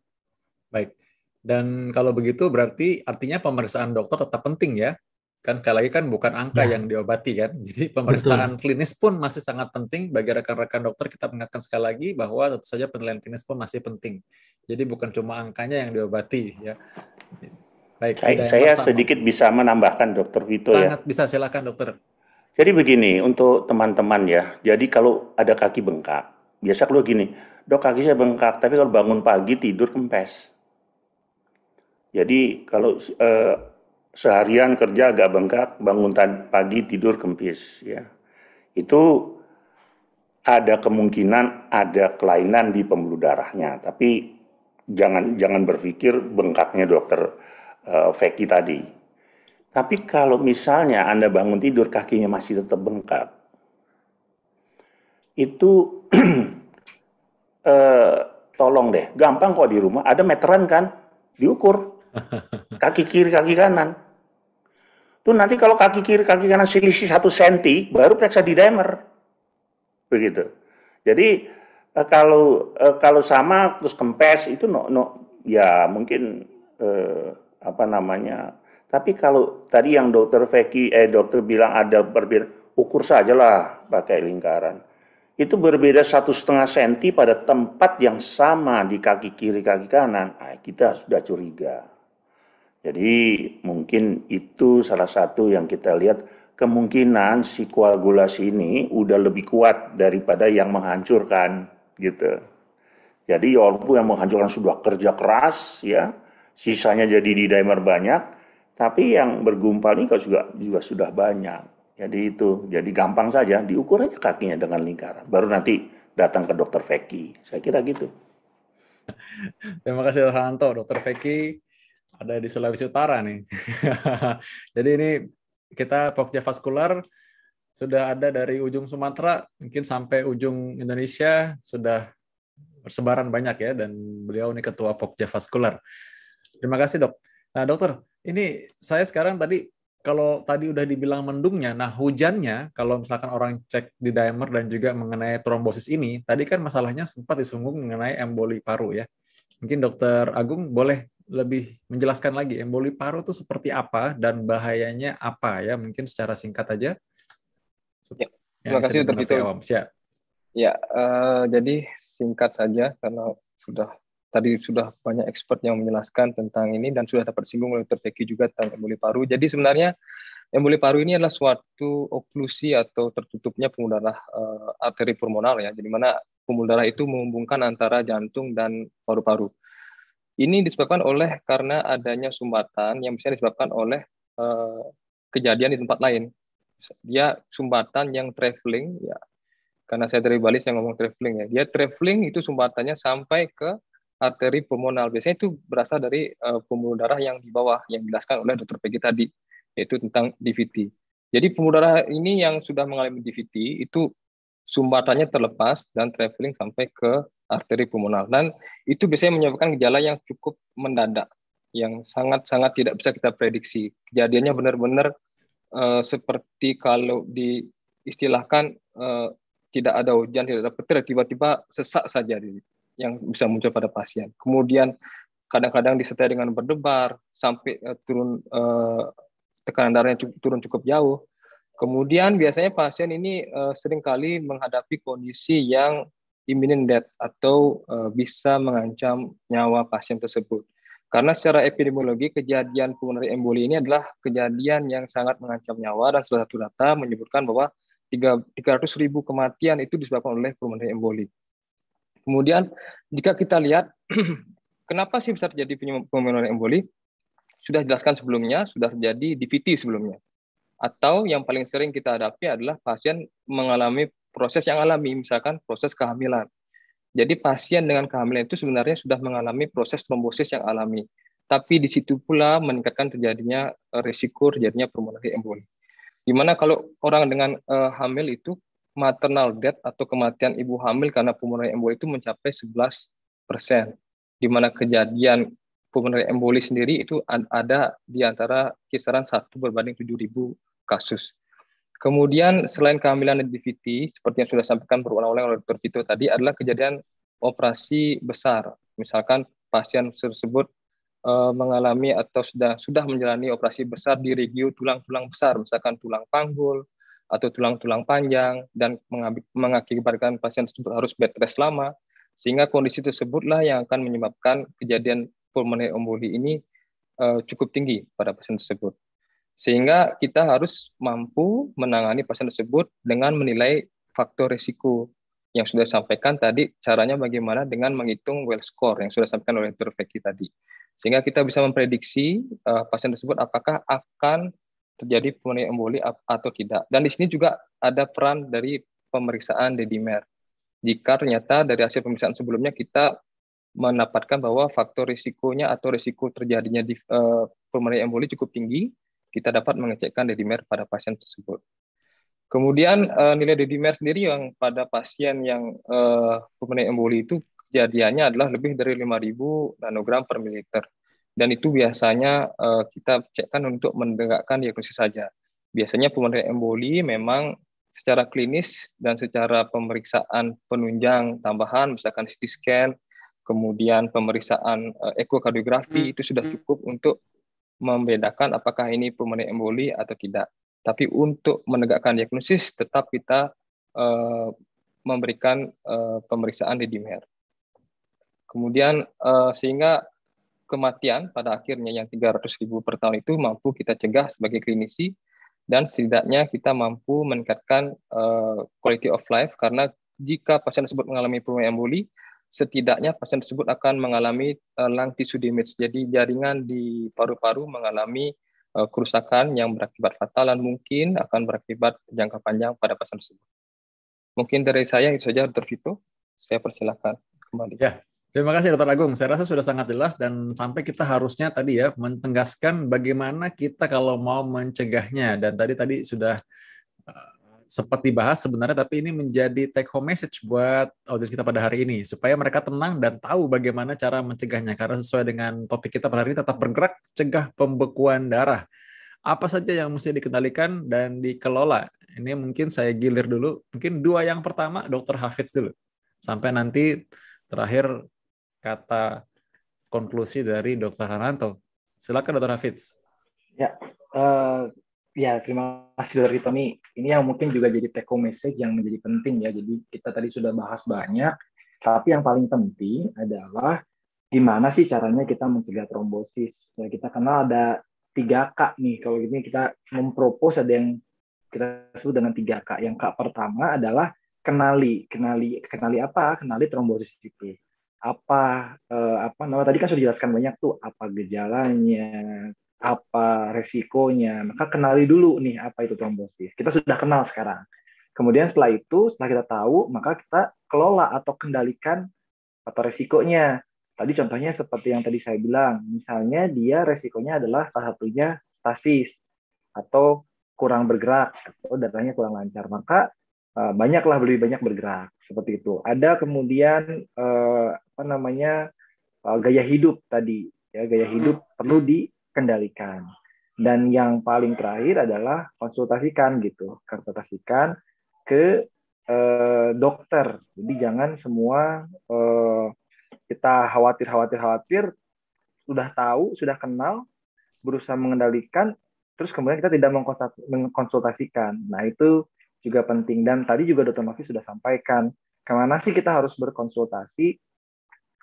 baik. Dan kalau begitu berarti artinya pemeriksaan dokter tetap penting ya? Kan sekali lagi kan bukan angka yang diobati kan. Jadi pemeriksaan klinis pun masih sangat penting bagi rekan-rekan dokter. Kita mengingatkan sekali lagi bahwa tentu saja penilaian klinis pun masih penting. Jadi bukan cuma angkanya yang diobati ya. Baik, saya sedikit bisa menambahkan Dr. Vito ya. Sangat bisa, silakan dokter. Jadi begini untuk teman-teman ya. Jadi kalau ada kaki bengkak, biasa kalau gini, dok kaki saya bengkak, tapi kalau bangun pagi tidur kempes. Jadi kalau seharian kerja agak bengkak, bangun pagi tidur kempis ya. Itu ada kemungkinan ada kelainan di pembuluh darahnya, tapi jangan berpikir bengkaknya dokter Vicky tadi. Tapi kalau misalnya Anda bangun tidur kakinya masih tetap bengkak, itu tolong deh, gampang kok di rumah, ada meteran kan, diukur kaki kiri kaki kanan. Tuh nanti kalau kaki kiri kaki kanan selisih 1 cm baru periksa di dimer. Begitu. Jadi kalau sama terus kempes itu ya mungkin apa namanya. Tapi kalau tadi yang dokter Vicky dokter bilang ada berbeda, ukur sajalah pakai lingkaran. itu berbeda 1,5 senti pada tempat yang sama di kaki kiri, kaki kanan, kita sudah curiga. Jadi mungkin itu salah satu yang kita lihat, kemungkinan si koagulasi ini udah lebih kuat daripada yang menghancurkan gitu. Jadi walaupun yang menghancurkan sudah kerja keras ya, sisanya jadi di dimer banyak, tapi yang bergumpal ini juga sudah banyak. Jadi itu, jadi gampang saja diukur aja kakinya dengan lingkaran. Baru nanti datang ke dokter Feki. Saya kira gitu. Terima kasih Hanto, Dokter Feki ada di Sulawesi Utara nih. Jadi ini kita Pokja Vaskular sudah ada dari ujung Sumatera mungkin sampai ujung Indonesia, sudah bersebaran banyak ya, dan beliau ini ketua Pokja Vaskular. Terima kasih dok. Nah dokter, ini saya sekarang tadi, kalau tadi udah dibilang mendungnya, nah hujannya kalau misalkan orang cek di dimer dan juga mengenai trombosis ini, tadi kan masalahnya sempat disinggung mengenai emboli paru ya. Mungkin dokter Agung boleh lebih menjelaskan lagi emboli paru itu seperti apa dan bahayanya apa ya, mungkin secara singkat aja. Ya, Yang terima kasih Dr. Vito. Siap. Ya, jadi singkat saja karena tadi sudah banyak expert yang menjelaskan tentang ini dan sudah dapat singgung oleh Dr. Feki juga tentang emboli paru. Jadi sebenarnya emboli paru ini adalah suatu oklusi atau tertutupnya pembuluh darah arteri pulmonar ya, di mana pembuluh darah itu menghubungkan antara jantung dan paru-paru. Ini disebabkan karena adanya sumbatan yang bisa disebabkan oleh kejadian di tempat lain. Dia sumbatan yang traveling ya. Karena saya dari Bali, saya ngomong traveling ya. Dia traveling itu sumbatannya sampai ke arteri pulmonar. Biasanya itu berasal dari pembuluh darah yang di bawah, yang dijelaskan oleh Dr. Peggy tadi, yaitu tentang DVT. Jadi pembuluh darah ini yang sudah mengalami DVT, itu sumbatannya terlepas dan traveling sampai ke arteri pulmonar. Dan itu biasanya menyebabkan gejala yang cukup mendadak, yang sangat-sangat tidak bisa kita prediksi. Kejadiannya benar-benar seperti kalau diistilahkan tidak ada hujan, tidak ada petir, tiba-tiba sesak saja yang bisa muncul pada pasien. Kemudian kadang-kadang disertai dengan berdebar sampai turun tekanan darahnya turun cukup jauh. Kemudian biasanya pasien ini seringkali menghadapi kondisi yang imminent death atau bisa mengancam nyawa pasien tersebut. Karena secara epidemiologi kejadian pulmonary emboli ini adalah kejadian yang sangat mengancam nyawa, dan salah satu data menyebutkan bahwa 300.000 kematian itu disebabkan oleh pulmonary emboli. Kemudian jika kita lihat kenapa sih bisa terjadi pulmonary emboli? Sudah jelaskan sebelumnya, sudah terjadi DVT sebelumnya. Atau yang paling sering kita hadapi adalah pasien mengalami proses yang alami, misalkan proses kehamilan. Jadi pasien dengan kehamilan itu sebenarnya sudah mengalami proses trombosis yang alami. Tapi di situ pula meningkatkan terjadinya risiko terjadinya pulmonary emboli. Dimana kalau orang dengan hamil itu maternal death atau kematian ibu hamil karena pulmonary emboli itu mencapai 11%. Dimana kejadian pulmonary emboli sendiri itu ada di antara kisaran 1 berbanding 7.000 kasus. Kemudian selain kehamilan dan DVT, seperti yang sudah disampaikan berulang-ulang oleh Dr. Vito tadi, adalah kejadian operasi besar. Misalkan pasien tersebut mengalami atau sudah menjalani operasi besar di regio tulang-tulang besar, misalkan tulang panggul atau tulang-tulang panjang, dan mengakibatkan pasien tersebut harus bed rest lama, sehingga kondisi tersebutlah yang akan menyebabkan kejadian pulmonary emboli ini cukup tinggi pada pasien tersebut. Sehingga kita harus mampu menangani pasien tersebut dengan menilai faktor risiko yang sudah disampaikan tadi. Caranya bagaimana? Dengan menghitung well score yang sudah disampaikan oleh Dr. Feki tadi. Sehingga kita bisa memprediksi pasien tersebut apakah akan terjadi pulmonary emboli atau tidak. Dan di sini juga ada peran dari pemeriksaan dedimer. Jika ternyata dari hasil pemeriksaan sebelumnya kita mendapatkan bahwa faktor risikonya atau risiko terjadinya di pulmonary emboli cukup tinggi, kita dapat mengecekkan dedimer pada pasien tersebut. Kemudian nilai dedimer sendiri yang pada pasien yang pulmonary emboli itu kejadiannya adalah lebih dari 5.000 nanogram per mililiter. Dan itu biasanya kita cekkan untuk menegakkan diagnosis saja. Biasanya pulmonary emboli memang secara klinis dan secara pemeriksaan penunjang tambahan, misalkan CT scan, kemudian pemeriksaan ekokardiografi, itu sudah cukup untuk membedakan apakah ini pulmonary emboli atau tidak. Tapi untuk menegakkan diagnosis tetap kita memberikan pemeriksaan di DIMER. Kemudian sehingga kematian pada akhirnya yang 300.000 per tahun itu mampu kita cegah sebagai klinisi, dan setidaknya kita mampu meningkatkan quality of life, karena jika pasien tersebut mengalami pulmonary emboli, setidaknya pasien tersebut akan mengalami lung tissue damage, jadi jaringan di paru-paru mengalami kerusakan yang berakibat fatal dan mungkin akan berakibat jangka panjang pada pasien tersebut. Mungkin dari saya itu saja, Dr. Vito. Saya persilakan kembali. Ya. Terima kasih Dr. Agung. Saya rasa sudah sangat jelas dan sampai kita harusnya tadi ya mentegaskan bagaimana kita kalau mau mencegahnya, dan tadi sudah sempat dibahas sebenarnya, tapi ini menjadi take home message buat audiens kita pada hari ini supaya mereka tenang dan tahu bagaimana cara mencegahnya, karena sesuai dengan topik kita pada hari ini, tetap bergerak, cegah pembekuan darah. Apa saja yang mesti dikendalikan dan dikelola? Ini mungkin saya gilir dulu. Mungkin dua yang pertama Dr. Hafidz dulu, sampai nanti terakhir kata konklusi dari Dr. Hananto. Silakan Dr. Hafidz. Ya, terima kasih Dr. Vito. Ini yang mungkin juga jadi take home message yang menjadi penting ya. Jadi kita tadi sudah bahas banyak, tapi yang paling penting adalah gimana sih caranya kita mencegah trombosis. Ya, kita kenal ada 3K nih. Kalau ini kita mempropose ada yang kita sebut dengan 3K. Yang K pertama adalah kenali apa? Kenali trombosis itu. Apa namanya, tadi kan sudah dijelaskan banyak tuh, apa gejalanya, apa resikonya, maka kenali dulu nih apa itu trombosis. Kita sudah kenal sekarang. Kemudian setelah kita tahu, maka kita kelola atau kendalikan atau resikonya. Tadi contohnya seperti yang tadi saya bilang, misalnya dia resikonya adalah salah satunya stasis atau kurang bergerak atau darahnya kurang lancar, maka lebih banyak bergerak seperti itu. Ada kemudian gaya hidup tadi ya, gaya hidup perlu dikendalikan. Dan yang paling terakhir adalah konsultasikan ke dokter. Jadi jangan semua kita khawatir, sudah tahu, sudah kenal, berusaha mengendalikan, terus kemudian kita tidak mengkonsultasikan. Nah, itu juga penting. Dan tadi juga Dr. Novi sudah sampaikan, kemana sih kita harus berkonsultasi?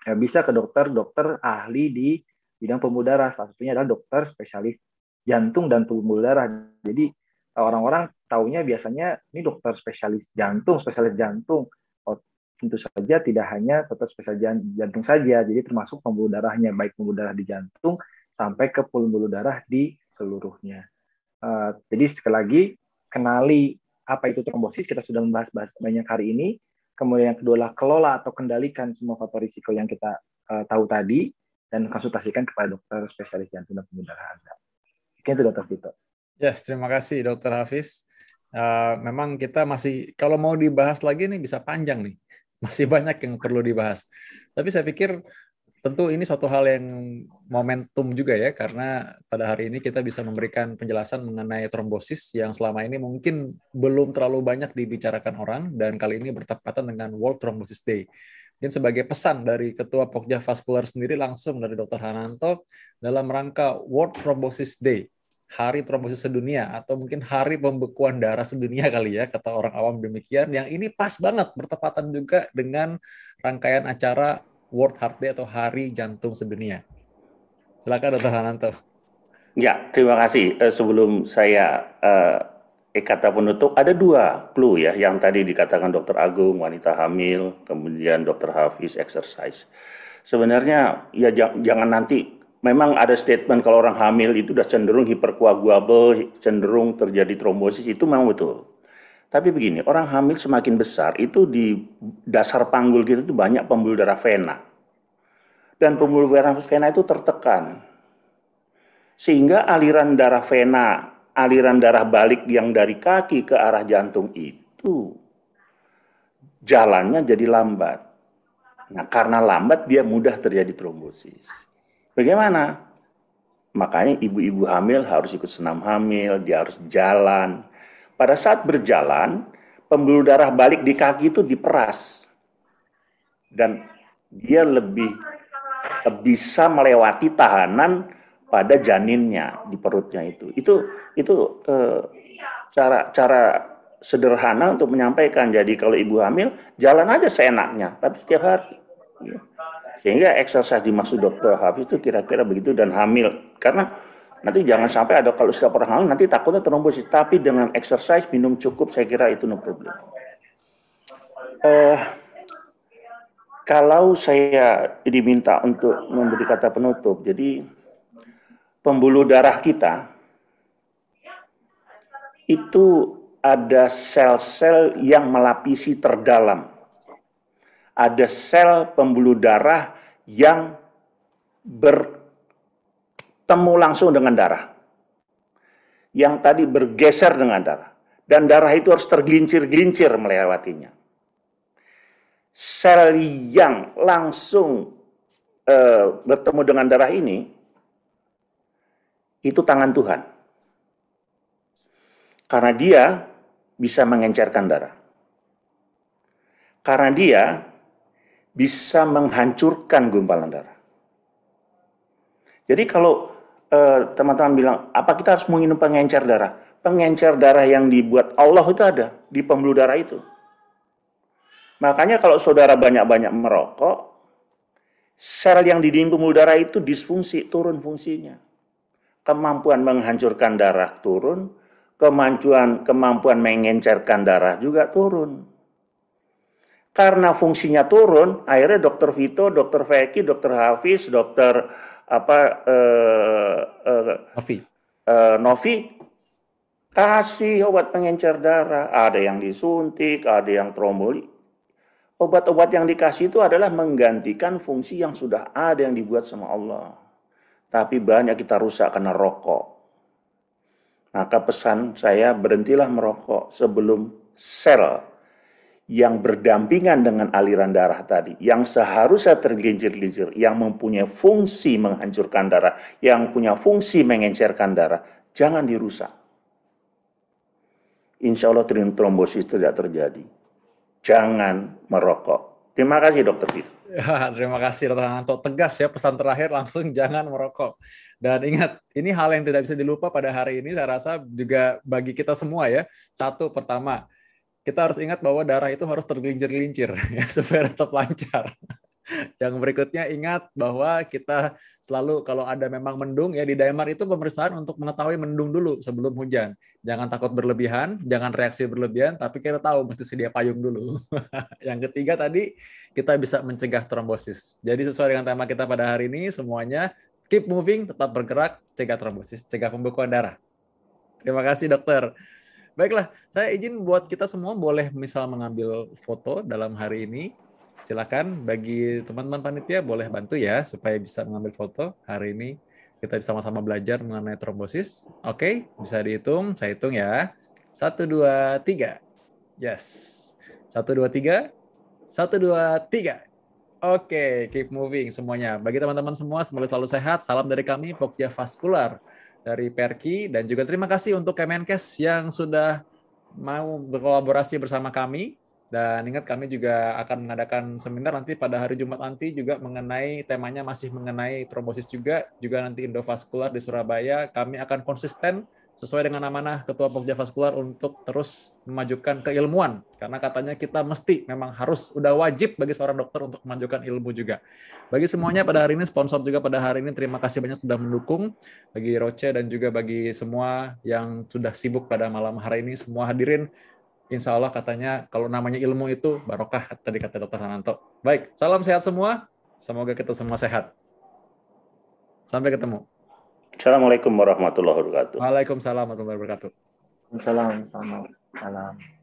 Ya, bisa ke dokter ahli di bidang pembuluh darah. Salah satunya adalah dokter spesialis jantung dan pembuluh darah. Jadi orang-orang taunya biasanya ini dokter spesialis jantung. Oh, tentu saja tidak hanya dokter spesialis jantung saja, jadi termasuk pembuluh darahnya, baik pembuluh darah di jantung sampai ke pembuluh darah di seluruhnya. Jadi sekali lagi, kenali apa itu trombosis, kita sudah membahas banyak hari ini. Kemudian yang kedua adalah kelola atau kendalikan semua faktor risiko yang kita tahu tadi, dan konsultasikan kepada dokter spesialis jantung dan pembuluh darah Anda. Mungkin itu Dr. Vito. Yes, terima kasih Dr. Hafiz. Memang kita masih, kalau mau dibahas lagi nih bisa panjang nih. Masih banyak yang perlu dibahas. Tapi saya pikir tentu ini suatu hal yang momentum juga ya, karena pada hari ini kita bisa memberikan penjelasan mengenai trombosis yang selama ini mungkin belum terlalu banyak dibicarakan orang, dan kali ini bertepatan dengan World Thrombosis Day. Dan sebagai pesan dari Ketua Pokja Vaskular sendiri langsung dari Dr. Hananto dalam rangka World Thrombosis Day, Hari Trombosis Sedunia, atau mungkin Hari Pembekuan Darah Sedunia kali ya, kata orang awam demikian, yang ini pas banget bertepatan juga dengan rangkaian acara World Heart Day atau Hari Jantung Sedunia. Silakan Dr. Hananto. Ya, terima kasih. Sebelum saya kata penutup, ada 2 clue ya yang tadi dikatakan Dr. Agung, wanita hamil, kemudian Dr. Hafiz, exercise. Sebenarnya ya jangan nanti, memang ada statement kalau orang hamil itu udah cenderung hiperkoagulable, cenderung terjadi trombosis, itu memang betul. Tapi begini, orang hamil semakin besar, itu di dasar panggul kita itu banyak pembuluh darah vena. Dan pembuluh darah vena itu tertekan. Sehingga aliran darah vena, aliran darah balik yang dari kaki ke arah jantung itu jalannya jadi lambat. Nah, karena lambat dia mudah terjadi trombosis. Bagaimana? Makanya ibu-ibu hamil harus ikut senam hamil, dia harus jalan. Pada saat berjalan, pembuluh darah balik di kaki itu diperas. Dan dia lebih bisa melewati tahanan pada janinnya di perutnya itu. Itu cara sederhana untuk menyampaikan. Jadi kalau ibu hamil, jalan aja seenaknya, tapi setiap hari. Ya. Sehingga exercise dimaksud Dr. Hafiz itu kira-kira begitu, dan hamil. Karena nanti jangan sampai ada kalau setiap orang hamil nanti takutnya trombosis. Tapi dengan exercise, minum cukup, saya kira itu no problem. Kalau saya diminta untuk memberi kata penutup, jadi pembuluh darah kita itu ada sel-sel yang melapisi terdalam. Ada sel pembuluh darah yang bertemu langsung dengan darah. Yang tadi bergeser dengan darah. Dan darah itu harus tergelincir-gelincir melewatinya. Sel yang langsung bertemu dengan darah ini, itu tangan Tuhan. Karena dia bisa mengencerkan darah. Karena dia bisa menghancurkan gumpalan darah. Jadi kalau teman-teman bilang, apa kita harus minum pengencer darah? Pengencer darah yang dibuat Allah itu ada di pembuluh darah itu. Makanya kalau saudara banyak-banyak merokok, sel yang di dinding pembuluh darah itu disfungsi, turun fungsinya. Kemampuan menghancurkan darah turun, kemampuan mengencerkan darah juga turun. Karena fungsinya turun, akhirnya Dr. Vito, Dr. Feki, Dr. Hafiz, Dr. Novi kasih obat pengencer darah. Ada yang disuntik, ada yang tromboli. Obat-obat yang dikasih itu adalah menggantikan fungsi yang sudah ada yang dibuat sama Allah. Tapi banyak kita rusak karena rokok. Maka pesan saya, berhentilah merokok sebelum sel yang berdampingan dengan aliran darah tadi, yang seharusnya tergelincir-gelincir, yang mempunyai fungsi menghancurkan darah, yang punya fungsi mengencerkan darah, jangan dirusak. Insya Allah trombosis tidak terjadi. Jangan merokok. Terima kasih Dr. Vito. Ya, terima kasih Dr. Hananto. Tegas ya, pesan terakhir langsung jangan merokok. Dan ingat, ini hal yang tidak bisa dilupa pada hari ini, saya rasa juga bagi kita semua ya. Satu, pertama, kita harus ingat bahwa darah itu harus tergelincir-gelincir ya, supaya tetap lancar. Yang berikutnya, ingat bahwa kita selalu kalau ada memang mendung ya, di Daemar itu pemeriksaan untuk mengetahui mendung dulu sebelum hujan. Jangan takut berlebihan, jangan reaksi berlebihan, tapi kita tahu mesti sedia payung dulu. Yang ketiga tadi, kita bisa mencegah trombosis. Jadi sesuai dengan tema kita pada hari ini, semuanya keep moving, tetap bergerak, cegah trombosis, cegah pembekuan darah. Terima kasih dokter. Baiklah, saya izin buat kita semua boleh misal mengambil foto dalam hari ini. Silakan bagi teman-teman panitia boleh bantu ya supaya bisa mengambil foto hari ini. Kita sama-sama belajar mengenai trombosis. Oke, bisa dihitung. Saya hitung ya. 1, 2, 3. Yes. 1, 2, 3. 1, 2, 3. Oke, keep moving semuanya. Bagi teman-teman semua, semoga selalu sehat. Salam dari kami, Pokja Vaskular dari Perki. Dan juga terima kasih untuk Kemenkes yang sudah mau berkolaborasi bersama kami. Dan ingat kami juga akan mengadakan seminar nanti pada hari Jumat nanti juga mengenai temanya masih mengenai trombosis juga nanti endovaskular di Surabaya. Kami akan konsisten sesuai dengan amanah Ketua Pokja Vaskular untuk terus memajukan keilmuan karena katanya kita mesti memang harus udah wajib bagi seorang dokter untuk memajukan ilmu juga. Bagi semuanya pada hari ini sponsor juga pada hari ini terima kasih banyak sudah mendukung bagi Roche dan juga bagi semua yang sudah sibuk pada malam hari ini semua hadirin. Insya Allah katanya kalau namanya ilmu itu barokah tadi kata Dr. Hananto. Baik, salam sehat semua. Semoga kita semua sehat. Sampai ketemu. Assalamualaikum warahmatullahi wabarakatuh. Waalaikumsalam warahmatullahi wabarakatuh. Assalamualaikum.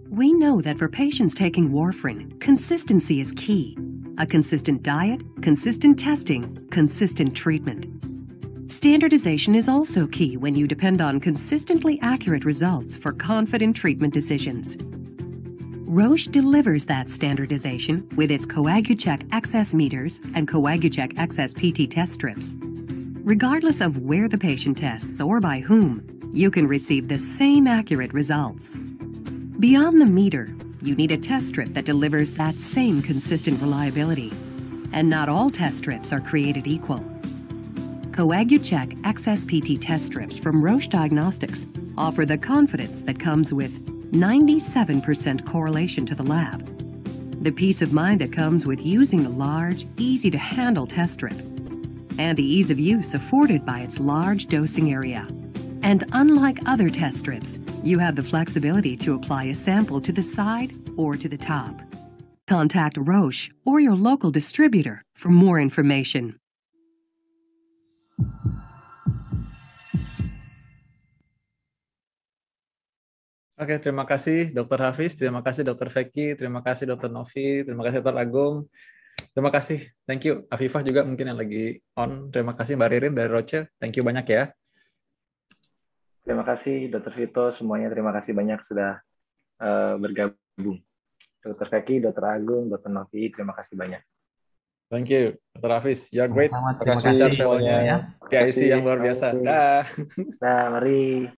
We know that for patients taking warfarin, consistency is key. A consistent diet, consistent testing, consistent treatment. Standardization is also key when you depend on consistently accurate results for confident treatment decisions. Roche delivers that standardization with its Coagucheck XS meters and Coagucheck XS PT test strips. Regardless of where the patient tests or by whom, you can receive the same accurate results. Beyond the meter, you need a test strip that delivers that same consistent reliability. And not all test strips are created equal. Coagucheck XSPT test strips from Roche Diagnostics offer the confidence that comes with 97% correlation to the lab, the peace of mind that comes with using the large, easy-to-handle test strip, and the ease of use afforded by its large dosing area. And unlike other test strips, you have the flexibility to apply a sample to the side or to the top. Contact Roche or your local distributor for more information. Oke, terima kasih Dr. Hafiz, terima kasih Dr. Feki, terima kasih Dr. Novi, terima kasih Dr. Agung, terima kasih, thank you. Afifah juga mungkin yang lagi on, terima kasih Mbak Ririn dari Roche, thank you banyak ya. Terima kasih Dr. Vito, semuanya terima kasih banyak sudah bergabung. Dr. Feki, Dr. Agung, Dr. Novi, terima kasih banyak. Thank you, Dr. Hafiz, you're great. Sama, terima Terima kasih kasih semuanya. PIC yang luar biasa. Dah. Nah, mari.